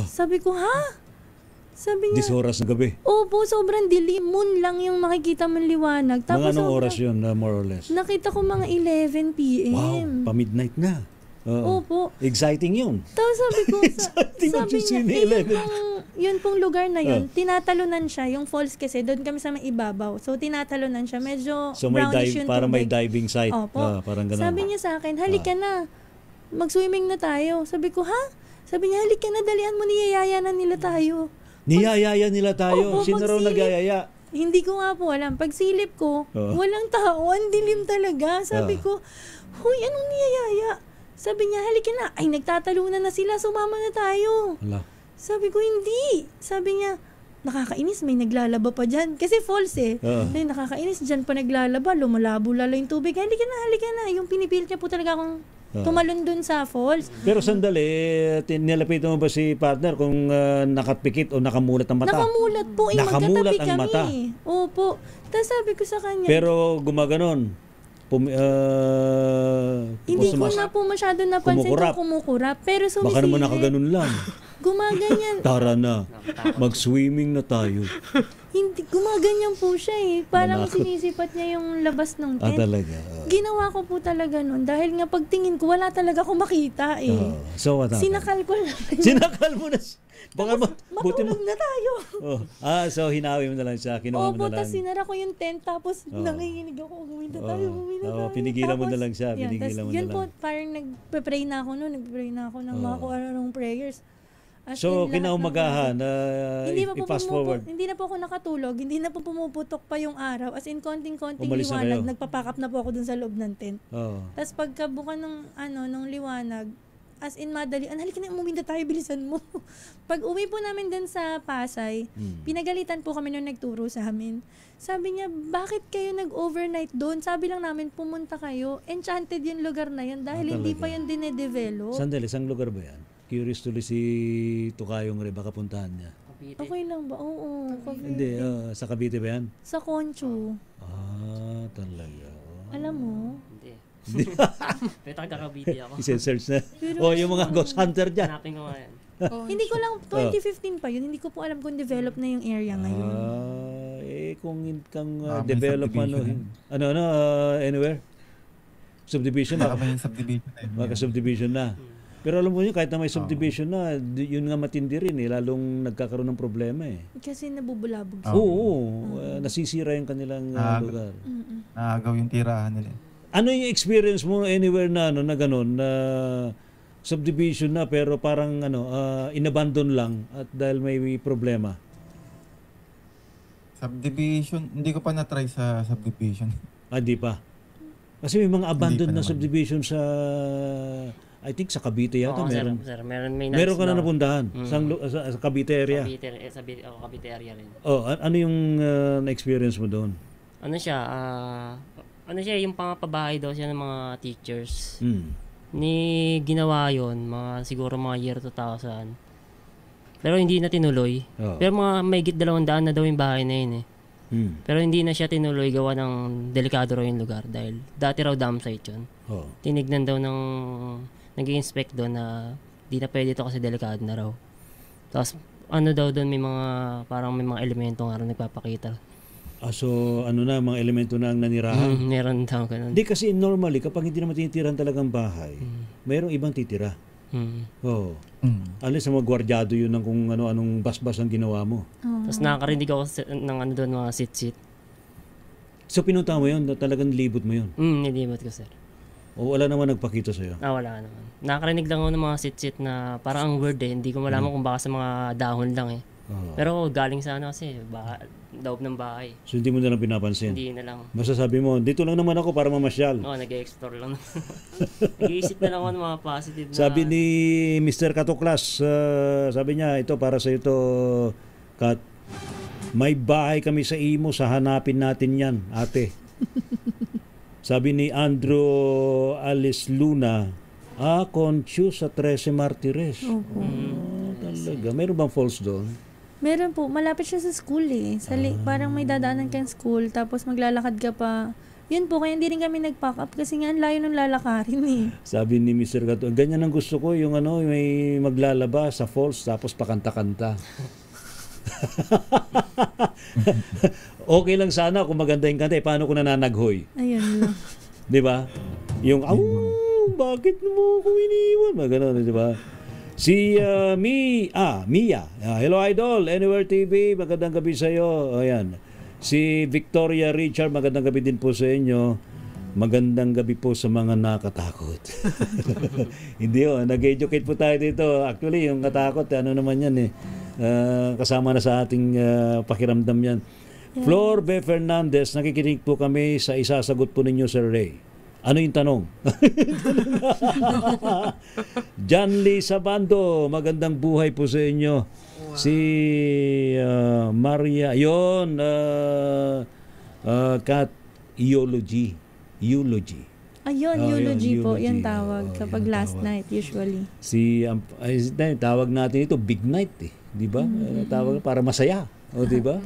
Sabi ko, ha? Sabi niya, 10 oras ng gabi. Opo, sobrang dilim. Moon lang yung makikita mong liwanag. Tapos mga anong oras yun, more or less? Nakita ko mga 11 p.m. Wow, pa-midnight na. Opo. Exciting yun. Tapos sabi ko, sabi niya, yun pong lugar na yun, tinatalunan siya, yung falls kasi, doon kami sa may ibabaw. So, tinatalunan siya. Medyo brownish yung parang tubig. May diving site. Opo. Parang ganun. Sabi niya sa akin, halika na. Mag-swimming na tayo. Sabi ko, ha? Sabi niya, halika na, dalian mo, niyayaya na nila tayo. Niyayaya nila tayo? Opo, sino raw nagyayaya? Hindi ko nga po alam. Pagsilip ko, walang tao, ang dilim talaga. Sabi ko, huy, anong niyayaya? Sabi niya, halika na. Ay, nagtatalunan na sila, sumama na tayo. Wala. Sabi ko, hindi. Sabi niya, nakakainis, may naglalaba pa dyan. Kasi falls eh. Ay, nakakainis, dyan pa naglalaba, lumalabo lalo yung tubig. Halika na. Yung pinipilit niya po talaga akong tumalon dun sa falls. Pero sandali, nilapitan mo ba si partner kung nakapikit o nakamulat ang mata? Nakamulat po. Nakamulat ang mata. Opo. Tapos sabi ko sa kanya. Pero gumaganon. Hindi ko na po masyado napansin kung kumukurap. Pero sumisilip. Baka naman nakaganon lang. Gumaganyan. Tara na. Mag-swimming na tayo. Hindi, gumaganyan po siya eh. Parang sinisipat niya yung labas ng tent. Talaga. Ginawa ko po talaga nun. Dahil nga pagtingin ko, wala talaga ako makita eh. So what happened? Sinakal ko lang. Sinakal mo na? Baka buti mo. Matulog na tayo. So hinawi mo na lang siya, kinuha mo Opo, na lang. tapos sinara ko yung tent, tapos nanginginig ako, umuwi na tayo. Pinigilan mo Tapos, na lang siya, yan, pinigilan mo na yun lang. po, parang nagpe-pray na ako noon, ng mga kung anong prayers. As So, in, lahat kinaumagahan, i-fast forward. Hindi na po ako nakatulog, hindi na po pumuputok pa yung araw. As in, konting-konting Umalis na liwanag, kayo. nagpapack up na po ako dun sa loob ng tent. Oo. Tapos pagkabuka ng liwanag, as in madali, halika na, umuwi na tayo, bilisan mo. Pag uwi po namin dun sa Pasay, pinagalitan po kami nung nagturo sa amin. Sabi niya, bakit kayo nag-overnight doon? Sabi lang namin, pumunta kayo. Enchanted yung lugar na yun dahil hindi pa yun dinedevelop. Sandali, isang lugar ba yan? Curious tuloy si Tukayong Re, baka puntahan niya. Okay lang ba? Oo, Cavite. Hindi, sa Cavite ba yan? Sa Concho. Talaga. Alam mo? Hindi. Pero kakabiti ako. I-search na. Yung mga ghost hunter dyan. Hanapin ko nga yan. Hindi ko lang, 2015 pa yun, hindi ko po alam kung develop na yung area ngayon. Kung kang develop anywhere? Subdivision na. Baka subdivision na. Pero alam mo yun, kahit na may subdivision na, yun nga matindi rin lalong nagkakaroon ng problema Kasi nabubulabog sila. Oo, nasisira yung kanilang lugar. Naagaw yung tirahan nila. Ano yung experience mo anywhere na na gano'n, na subdivision na pero parang inabandon lang at dahil may problema? Subdivision, hindi ko pa na-try sa subdivision. Di pa. Kasi may mga abandoned na subdivision sa, I think sa Cavite yata. Sir, meron ka na napuntahan sa Cavite area. Cavite area rin. Ano yung na-experience mo doon? Ano siya, yung pangapabahay daw siya ng mga teachers. Ni ginawa yon siguro mga year 2000. Pero hindi na tinuloy. Pero mga mahigit 200 na daw yung bahay na yun Pero hindi na siya tinuloy gawa ng delikado raw yung lugar dahil dati raw dam site yun. Tinignan daw ng nag-i-inspect doon na di na pwede ito kasi delikado na raw. Tapos daw doon may mga parang may mga elemento nga raw nagpapakita. So mga elemento na ang nanirahan? Meron daw ganun. Hindi kasi normally kapag hindi naman tinitirahan talagang bahay, mayroong ibang titira. Alis sa mga gwardyado yun ng kung anong basbas ang ginawa mo. Tapos nakakarinig ako ng doon mga sit-sit. So pinunta mo yun? Talagang nilibot mo yun? Nilibot ko, sir. O wala naman nagpakita sa'yo? Wala naman. Nakakarinig lang ako ng mga sit-sit na parang ang word Hindi ko malaman kung baka sa mga dahon lang Pero galing sa kasi daob ng bahay. So hindi mo na lang pinapansin? Hindi na lang. Basta sabi mo, dito lang naman ako para mamasyal. Nag-explore lang. Nag-iisip na lang ako ng mga positive na... Sabi ni Mr. Katoklas, sabi niya, ito para sa ito, Kat, may bahay kami sa Imo, sa hanapin natin yan, ate. Sabi ni Andrew Alice Luna, Conchu sa 13 Martires. Talaga. Meron bang falls doon? Meron po. Malapit siya sa school parang may dadaanan kang school, tapos maglalakad ka pa. Yun po, kaya hindi rin kami nag-pack up kasi nga ang layo ng lalakarin Sabi ni Mr. Gato, ganyan ang gusto ko, yung may maglalaba sa falls, tapos pakanta-kanta. Okay lang sana kung maganda yung kanta, paano kung nananaghoy? Ayun lang. Di ba? Yung, bakit mo ko iniwan? Magano, di ba? Si Mia. Hello Idol, Anywhere TV, magandang gabi sa iyo. Ayan. Si Victoria Richard, magandang gabi din po sa inyo. Magandang gabi po sa mga nakatakot. Hindi nag-educate po tayo dito. Actually, yung katakot, naman yan kasama na sa ating pakiramdam yan. Yes. Flor B. Fernandez, nakikinig po kami sa isasagot po ninyo, Sir Ray. Ano yung tanong? John Lee Sabando, magandang buhay po sa inyo. Wow. Si Maria, yun, Kat, eulogy. Ayun, eulogy po, yan tawag kapag last night usually. Tawag natin ito, big night di ba? Tawag para masaya, di ba?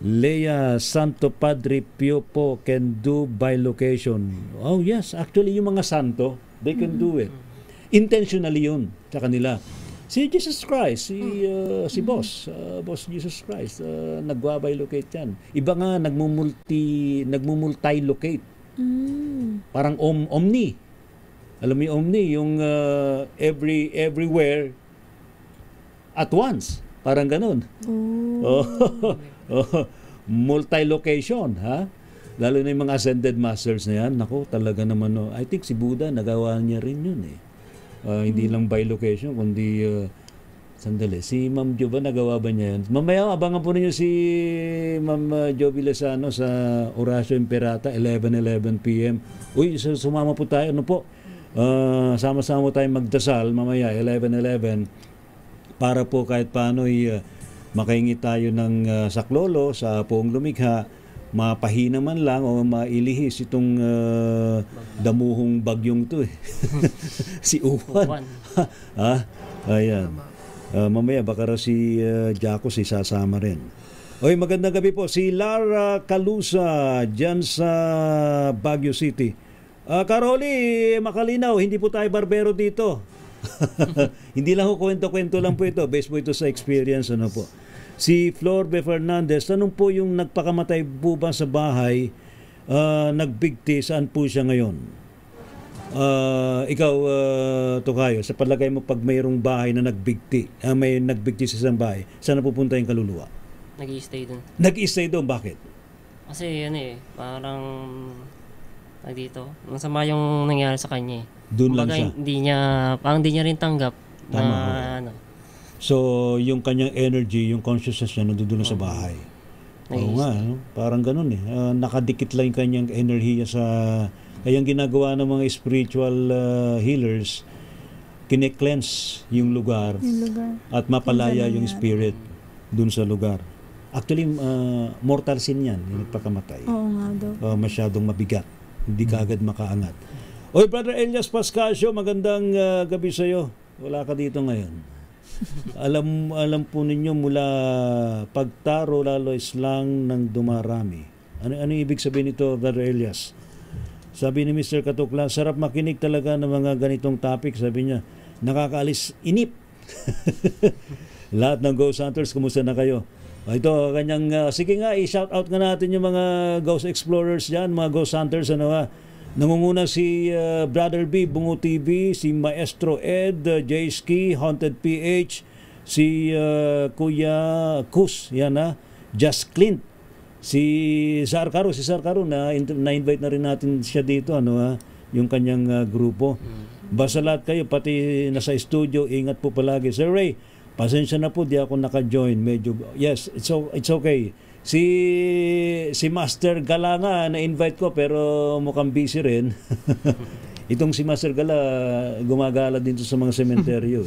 Leia Santo Padre Pio po can do by location. Oh yes, actually yung mga santo, they can do it. Intentionally yun sa kanila. Si Jesus Christ, si Boss Jesus Christ, nagwa-by locate yan. Iba nga nagmumulti-locate. Parang omni. Alam mo yung omni, yung everywhere at once. Parang ganun. Multi-location, ha? Lalo na yung mga ascended masters na yan. Naku, talaga naman. I think si Buddha, nagawa niya rin yun eh. Hindi lang by location, kundi sandali. Si Ma'am Jo ba, nagawa ba niya yan? Mamaya, abangan po ninyo si Ma'am Jo Villasano sa Horacio Imperata, 11:11 p.m. Uy, sumama po tayo. Ano po? Sama-sama tayo magdasal mamaya, 11:11, para po kahit paano makahingi tayo ng saklolo sa Poong Lumikha, mapahina man lang o mailihis itong damuhong bagyong to eh. Si Uwan. Ayan. Mamaya baka si Jacos sasama rin. Oy, magandang gabi po. Si Lara Calusa dyan sa Baguio City. Karoli, makalinaw, hindi po tayo barbero dito. Hindi lang ho kwento-kwento lang po ito. Based po ito sa experience. Ano po. Si Flor B. Fernandez, tanong po yung nagpakamatay po ba sa bahay, nagbigti, saan po siya ngayon? Ikaw, Tokayo, sa palagay mo pag mayroong bahay na nagbigti, may nagbigti sa isang bahay, saan napupunta yung kaluluwa? Nag-i-stay doon. Nag-i-stay doon, bakit? Kasi parang dito, masama yung nangyari sa kanya eh. Doon lang siya. Parang hindi niya rin tanggap. Tama. So, yung kanyang energy, yung consciousness niya nandoon sa bahay. Oo nga, parang ganun eh. Nakadikit lang yung kanyang enerhiya sa... Kaya ang ginagawa ng mga spiritual healers, kine-cleanse yung lugar at mapalaya yung spirit dun sa lugar. Actually, mortal sin yan, yung nagpakamatay. Oo nga daw. Masyadong mabigat. Hindi ka agad makaangat. Oy, Brother Elias Pascasio, magandang gabi sa'yo. Wala ka dito ngayon. Alam po ninyo mula pagtaro lalo islang ng dumarami. Ano ibig sabihin nito, Brother Elias? Sabi ni Mr. Katukla, sarap makinig talaga ng mga ganitong topic. Sabi niya, nakakaalis inip. Lahat ng Ghost Hunters, kumusta na kayo? Ito, kanyang, sige nga, i-shout out nga natin yung mga Ghost Explorers dyan, mga Ghost Hunters, nangunguna si Brother B, Bungo TV, si Maestro Ed, J-Ski, Haunted PH, si Kuya Kus, yan Just Clint, si Sarkaro, na-invite na rin natin siya dito, yung kanyang grupo. Basta lahat kayo, pati nasa studio, ingat po palagi. Sir Ray, pasensya na po, di ako naka-join. Medyo, yes, it's okay. Si Master Gala nga, na-invite ko, pero mukhang busy rin. Itong si Master Gala, gumagala din sa mga sementeryo.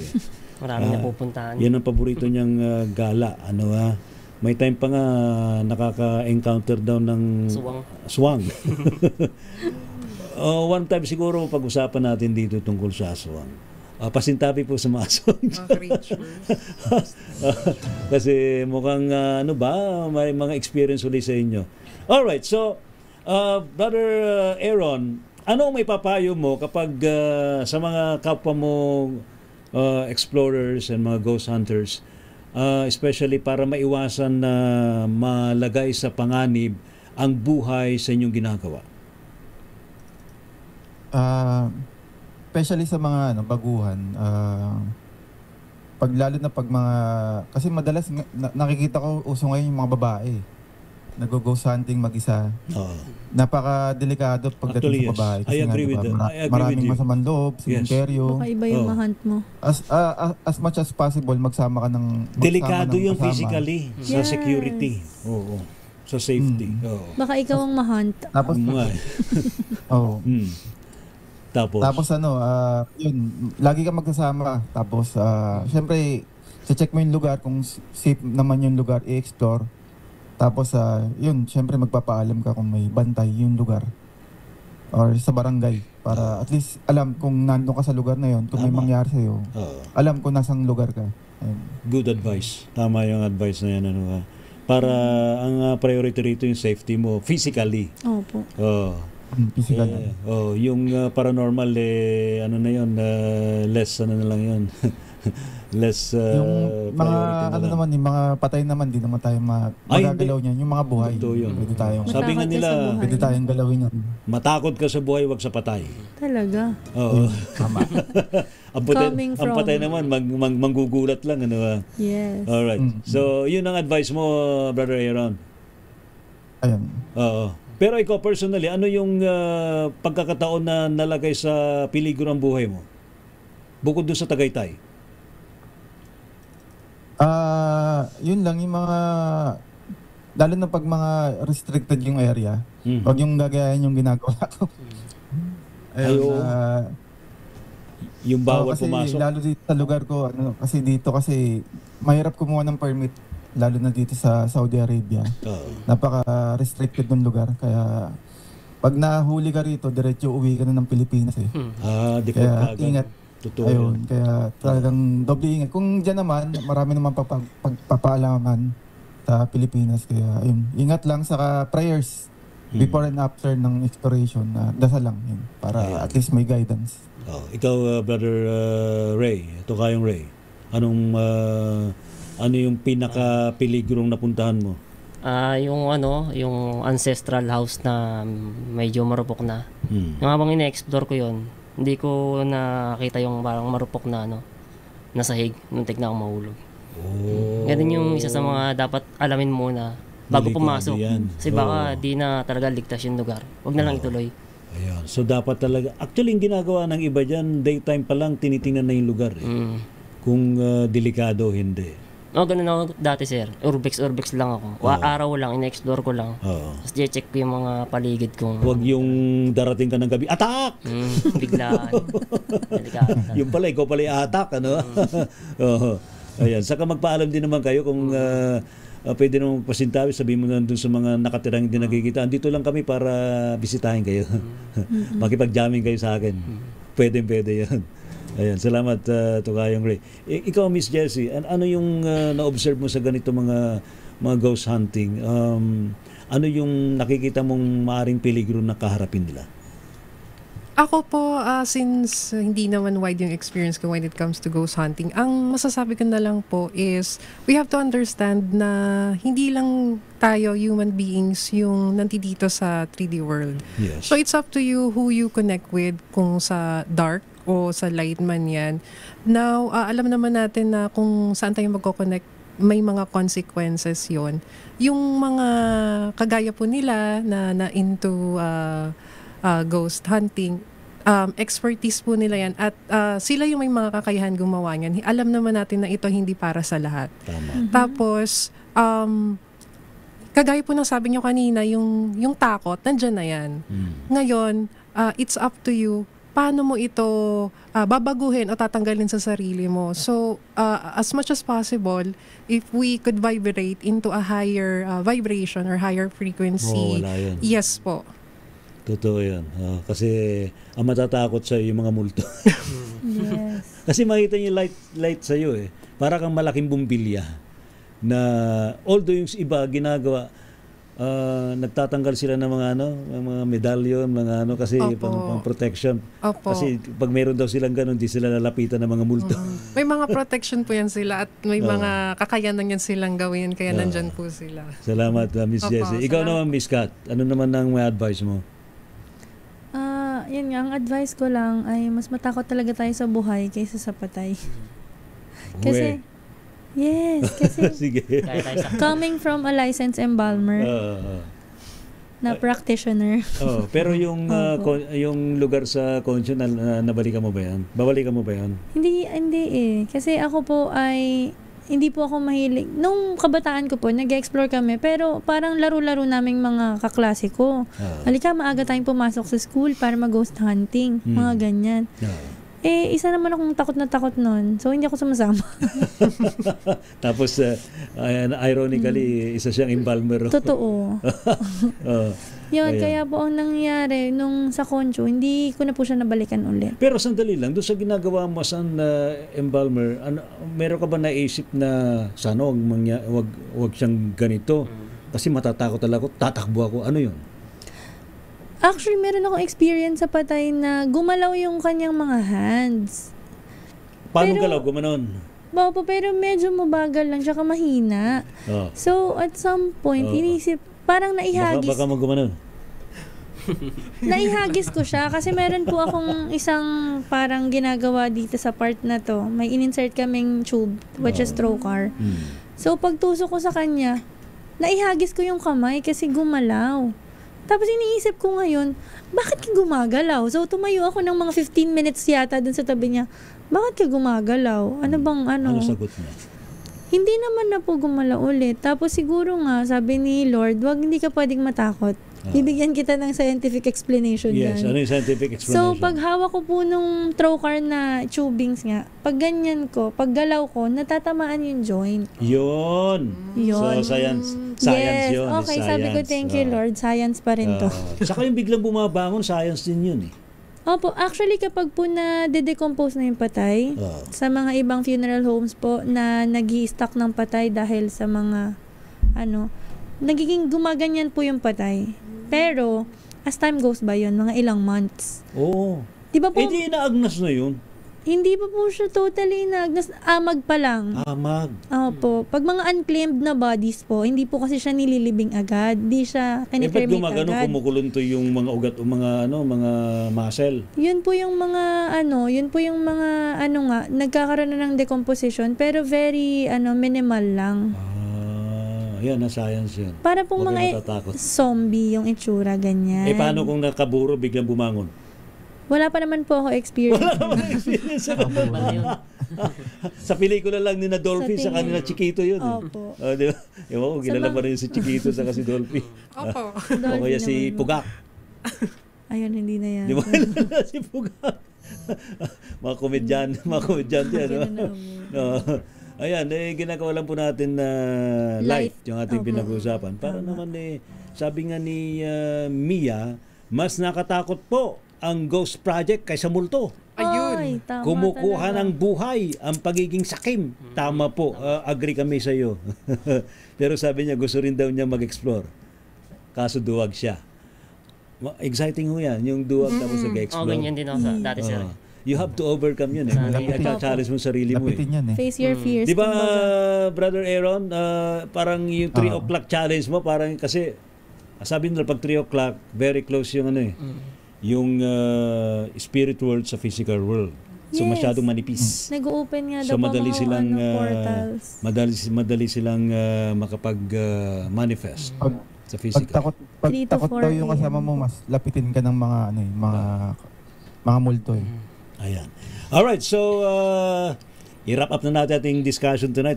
Marami na pupuntahan. Yan ang paborito niyang gala. May time pa nga nakaka-encounter daw ng swang. One time siguro pag-usapan natin dito tungkol sa aswang. Pasintabi po sa mga aswang. Kasi mukhang may mga experience ulit sa inyo. Alright, so Brother Aaron, ano may papayo mo kapag sa mga kapwa mo explorers and mga ghost hunters, especially para maiwasan na malagay sa panganib ang buhay sa inyong ginagawa? Especially sa mga baguhan, lalo na pag mga, kasi madalas nakikita ko uso ngayon yung mga babae nag-ghost hunting mag-isa. Napaka-delikado pagdating sa babae. I agree with that. Maraming masamang loob, simenteryo. Baka iba yung ma-hunt mo. As much as possible, magsama ka ng delikado yung physically sa security. Oo. Sa safety. Baka ikaw ang ma-hunt. Tapos, Tapos yun, lagi ka magsasama. Tapos, syempre, check mo yung lugar, kung safe naman yung lugar, i-explore. Tapos, yun, syempre magpapaalam ka kung may bantay yung lugar or sa barangay para at least alam kung nandun ka sa lugar na yun, kung may mangyari sa'yo, alam kung nasang lugar ka. Good advice. Tama yung advice na yan. Para ang priority rito yung safety mo physically. Opo. Yung paranormal, na yun, less na lang yun. less Yung mga priority ano na lang. naman, yung mga patay naman, di naman tayo magagalaw niyan. Yung mga buhay, Totoo yun. pwede tayong, Sabi nga Matakot ka nila, sa buhay. pwede tayong galawin yan. matakot ka sa buhay, wag sa patay. Talaga. Oo. Tama. ang patay, Coming ang from- patay naman, manggugulat lang. Ano ba? Yes. Alright. So, yun ang advice mo, Brother Aaron. Ayun. Oo. Pero ikaw personally, ano yung pagkakataon na nalagay sa peligro ang buhay mo? Bukod doon sa Tagaytay. Yun lang, yung mga, lalo na pag mga restricted yung area, Mhm. wag yung gagayahin yung ginagawa ko. Ayun, oo. Yung bawal kasi pumasok. lalo dito sa lugar ko, kasi dito kasi mahirap kumuha ng permit, lalo na dito sa Saudi Arabia. Oo. Napaka-restricted ng lugar, kaya pag nahuli ka rito, diretso uwi ka na ng Pilipinas eh. Deport Kaya ka agad. ingat. Totoo Ayun, yun. kaya talagang doble ingat. Kung dyan naman, marami naman pagpapaalaman sa Pilipinas. Kaya ayun, ingat lang sa prayers before and after ng exploration. Dasal lang yun, para Ayun. at least may guidance. Ikaw, Brother Ray, Tukayong Ray, ano yung pinaka-peligrong napuntahan mo? Yung ancestral house na medyo marupok na. Yung habang ina-explore ko yon, hindi ko nakita yung parang marupok na nasahig nung tignan akong mahulog. Ganun yung isa sa mga dapat alamin muna bago Delikado pumasok. yan. Kasi baka di na talaga ligtas yung lugar. Huwag na lang ituloy. Ayan. So dapat talaga, actually yung ginagawa ng iba dyan, daytime pa lang tinitingnan na yung lugar. Kung delikado, hindi. Ganun ako dati, sir. Urbex lang ako. Araw lang, ina-explore ko lang. Tapos check ko yung mga paligid kong... Huwag yung darating ka ng gabi, attack! Biglaan. Delikado. Yung pala, ikaw pala i-attack, ano? Oo. Ayan. Saka magpaalam din naman kayo kung pwede naman magpasintabi, sabihin mo na dun sa mga nakatirang hindi nakikita. Andito lang kami para bisitahin kayo. Makipag-jamming kayo sa akin. Pwede yan. Ayan, salamat Tukayong Ray. Ikaw, Miss Jessie, ano yung na-observe mo sa ganito mga ghost hunting? Ano yung nakikita mong maaring peligro na kaharapin nila? Ako po, since hindi naman wide yung experience ko when it comes to ghost hunting, ang masasabi ko na lang po is we have to understand na hindi lang tayo human beings yung nandito sa 3D world. Yes. So it's up to you who you connect with, kung sa dark o sa light man yan. Now, alam naman natin na kung saan tayo magkoconnect, may mga consequences yon. Yung mga kagaya po nila na into ghost hunting, expertise po nila yan at sila yung may mga kakayahan gumawa niyan. Alam naman natin na ito hindi para sa lahat. Tama. Tapos, kagaya po ng sabi nyo kanina, yung takot, nandyan na yan. Ngayon, it's up to you paano mo ito babaguhin o tatanggalin sa sarili mo. So, as much as possible, if we could vibrate into a higher vibration or higher frequency, wala yun. yes po. Totoo yan. Kasi ang matatakot sa yung mga multo. Yes. Kasi makita niyo light sa iyo eh. Para kang malaking bumbilya na although yung iba ginagawa nagtatanggal sila ng mga mga medalyon, mga kasi pang protection. Opo. Kasi pag meron daw silang ganun, di sila lalapitan ng mga multo. May mga protection po yan sila at may mga kakayanan yan silang gawin kaya nandyan po sila. Salamat, Miss Opo, Jessie. Ikaw naman, Miss Kat, ano naman ang may advice mo? Yun nga, ang advice ko lang ay mas matakot talaga tayo sa buhay kaysa sa patay. Kasi, yes, kasi Sige. coming from a licensed embalmer na practitioner. Pero yung yung lugar sa Concho, nabalikan mo ba yan? Babalikan mo ba yan? Hindi eh. Kasi ako po ay hindi po ako mahilig. Nung kabataan ko po, nag-explore kami, pero parang laro-laro naming mga kaklase ko. Halika, maaga tayong pumasok sa school para mag-ghost hunting. Mga ganyan. Isa naman akong takot na takot nun. So, hindi ako sumasama. Tapos, ironically, isa siyang embalmer. Totoo. Yun, kaya po ang nangyari nung sa Concho, hindi ko na po siya nabalikan ulit. Pero sandali lang, doon sa ginagawa mo sa embalmer, meron ka ba naisip na sana wag siyang ganito? Kasi matatakot talaga ako, tatakbo ako. Ano yun? Actually, meron akong experience sa patay na gumalaw yung kanyang mga hands. Paano galaw? Gumanon? Opo, pero medyo mabagal lang, tsaka mahina. Oh. So, at some point, inisip, parang naihagis. Baka mo gumanon. Naihagis ko siya kasi meron po akong isang parang ginagawa dito sa part na to. May in-insert kaming tube, which is trocar. So, pagtusok ko sa kanya, naihagis ko yung kamay kasi gumalaw. Tapos iniisip ko ngayon, bakit ka gumagalaw? So, tumayo ako ng mga 15 minutes yata dun sa tabi niya. Bakit ka gumagalaw? Ano bang ano? Ano sagot niya? Hindi naman na po gumalaw ulit. Tapos siguro nga, sabi ni Lord, hindi ka pwedeng matakot. Bibigyan kita ng scientific explanation Yes, yan. ano yung scientific So, explanation? pag hawak ko po nung trocar na tubings nga, pag ganyan ko, pag galaw ko, natatamaan yung joint. Yun. So, science Yes, yun. okay. Science. Sabi ko, thank you, Lord. Science pa rin to. Saka yung biglang bumabangon, science din yun eh. Opo, actually kapag po na de-decompose na yung patay, sa mga ibang funeral homes po na nag-i-stock ng patay dahil sa mga nagiging gumaganyan po yung patay. Pero, as time goes by yun, mga ilang months. Oo. Diba po? Hindi inaagnas na yun. Hindi pa po siya totally amag pa lang. Amag. Opo. Pag mga unclaimed na bodies po, hindi po kasi siya nililibing agad. Hindi siya Ba't kinikremate gumagano, agad. kumukulunto yung mga ugat o mga muscle? Yun po yung mga nagkakaroon na ng decomposition pero very minimal lang. Yan na science yun. Para pong mga zombie yung itsura, ganyan. Paano kung nakaburo biglang bumangon? Wala pa naman po ako experience. Wala naman experience. Sa pelikula lang ni na Dolphy sa kanila Chiquito yun. Opo. Di ba? Ewan ko, kilala ba rin si Chiquito sa si Dolphy? Opo. O kaya si Pugak. Ayun, hindi na yan. Di ba kilala si Pugak? mga komedyante. Ayan, ginagawa lang po natin na light yung ating pinag-uusapan. Para naman sabi nga ni Mia, mas nakatakot po ang Ghost Project kaysa multo. Ayun. Kumukuha ng buhay ang pagiging sakim. Tama po. Agree kami sa iyo. Pero sabi niya, gusto rin daw niya mag-explore. Kaso duwag siya. Exciting ho yan. Yung duwag tapos nag-explore. Ganyan din ako dati sir. You have to overcome yun eh. Challenge mo sarili mo eh. Face your fears. Di ba, Brother Aaron, parang yung 3 o'clock challenge mo, parang kasi, sabi nila pag 3 o'clock, very close yung yung spirit world sa physical world. So masyadong manipis. Nag-open nga daw so madali mga silang portals. Madali silang makapag sa physical. Pag takot daw yung kasama mo, mas lapitin ka ng mga multo eh. Ayan. Alright, so i-wrap up na natin ating discussion tonight.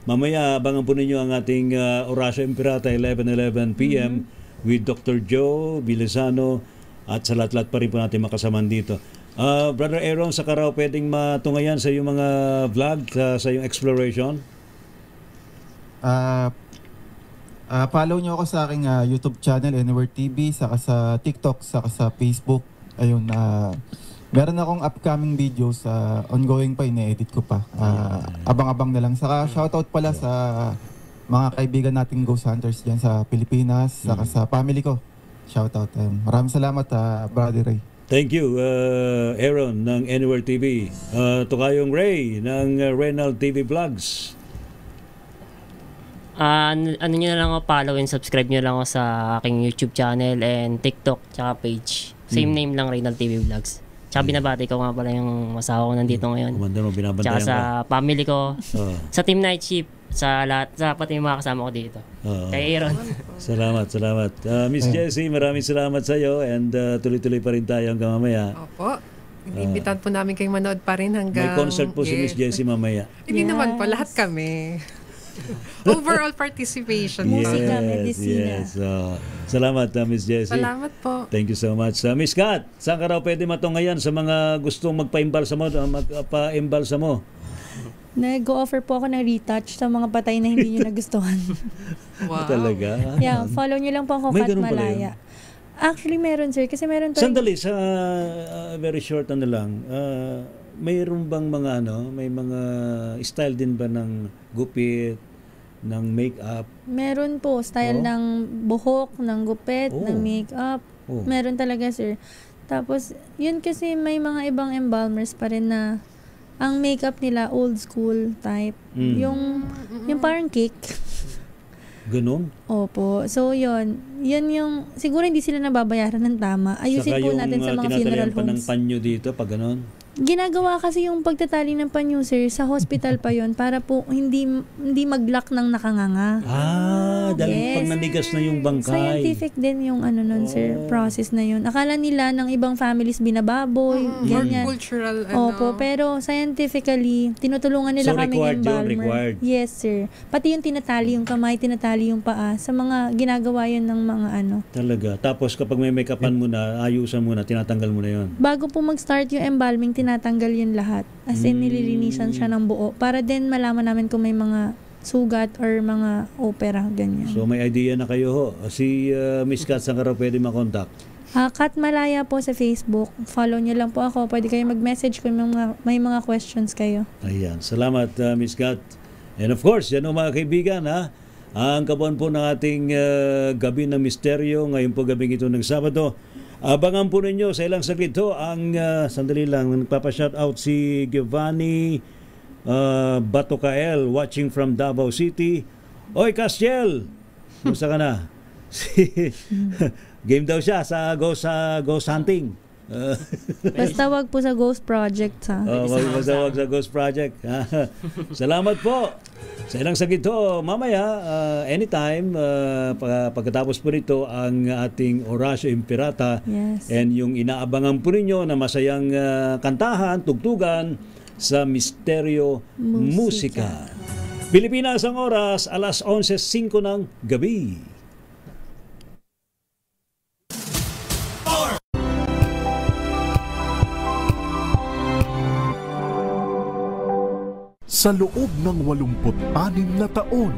Mamaya abangan po ninyo ang ating Orasio Impirata 11:11 p.m. with Dr. Joe Villasano at sa lahat-lahat pa rin po natin makasaman dito. Brother Aaron, sa karaw pwedeng matungayan sa iyong mga vlog, sa iyong exploration? Follow nyo ako sa aking YouTube channel, Anywhere TV, saka sa TikTok, saka sa Facebook. Ayun, meron akong upcoming videos, ongoing pa, ine-edit ko pa. Abang-abang na lang. Saka shoutout pala sa mga kaibigan nating ghost hunters dyan sa Pilipinas, saka sa family ko. Shoutout. Maraming salamat, Brother Ray. Thank you, Aaron ng Anywhere TV. Tukayong Ray ng Renal TV Vlogs. Ano nyo na lang ako, follow and subscribe nyo lang ako sa aking YouTube channel and TikTok tsaka page. Same name lang, Renal TV Vlogs. Tsaka binabati ko nga pala yung asawa ko nandito ngayon. Tsaka sa family ko, sa Team Night Shift, sa lahat, sa pati yung mga kasama ko dito. Kay Aaron. Salamat. Miss Jessie, maraming salamat sa iyo and tuloy-tuloy pa rin tayo hanggang mamaya. Opo. Inimbitan po namin kayong manood pa rin hanggang... May concert po si Miss Jessie mamaya. Hindi naman po, lahat kami. Overall participation. Musika, medicina. Yes. Salamat, Miss Jessie. Salamat po. Thank you so much. Miss Kat, saan ka raw pwede matungayan sa mga gustong magpa-imbalsa mo? Nag-offer po ako ng retouch sa mga patay na hindi nyo nagustuhan. Wow. Talaga? Yeah, follow nyo lang po ako, Kat Malaya. Actually, meron sir. Kasi meron to. Sandali, sa very short lang. Mayroon bang may mga style din ba ng gupit, ng make-up? Meron po. Style ng buhok, ng gupit, ng make-up. Meron talaga, sir. Tapos, yun kasi may mga ibang embalmers pa rin na ang makeup nila old school type. Yung parang cake. Ganun? Opo. So, yun yung, siguro hindi sila nababayaran ng tama. Ayusin po natin sa mga funeral homes. Saka yung ng panyo dito, pag ganun? Ginagawa kasi yung pagtatali ng panyo, sir, sa hospital pa yon para po hindi mag-lock ng nakanganga. Dahil pag nanigas na yung bangkay. Scientific din yung nun, sir, process na yun. Akala nila ng ibang families binababoy, ganyan. Cultural, Opo, pero scientifically, tinutulungan nila kaming embalmer. Required. Yes, sir. Pati yung tinatali yung kamay, tinatali yung paa, sa mga ginagawa yun ng mga Talaga. Tapos kapag may make-upan mo na, ayusan mo na, tinatanggal mo na yun. Bago po mag-start yung embalming, tinatanggal yun lahat. As in, nililinisan siya ng buo. Para din malaman namin kung may mga sugat or mga opera, ganyan. So may idea na kayo ho. Si Miss Kat, saan ka raw pwede makontak? Kat Malaya po sa Facebook. Follow niyo lang po ako. Pwede kayo mag-message kung may mga questions kayo. Ayan. Salamat, Miss Kat. And of course, yan o mga kaibigan, ang kabuuan po ng ating gabi ng misteryo. Ngayon po gabing ito ng Sabado. Abangan po ninyo sa ilang saglit ho ang sandali lang, nagpapa-shoutout si Giovanni Batocael watching from Davao City. Oy Castiel, kumusta ka na? Game daw siya sa ghost hunting. Basta wag po sa Ghost Project basta wag sa Ghost Project. Salamat po. Sa ilang saglit ho, mamaya, anytime, pagkatapos po nito ang ating Orasio Impirata. Yes. And yung inaabangan po ninyo na masayang kantahan, tugtugan sa Misteryo Musika. Pilipinas ang oras, 11:05 ng gabi. Sa loob ng 86 na taon,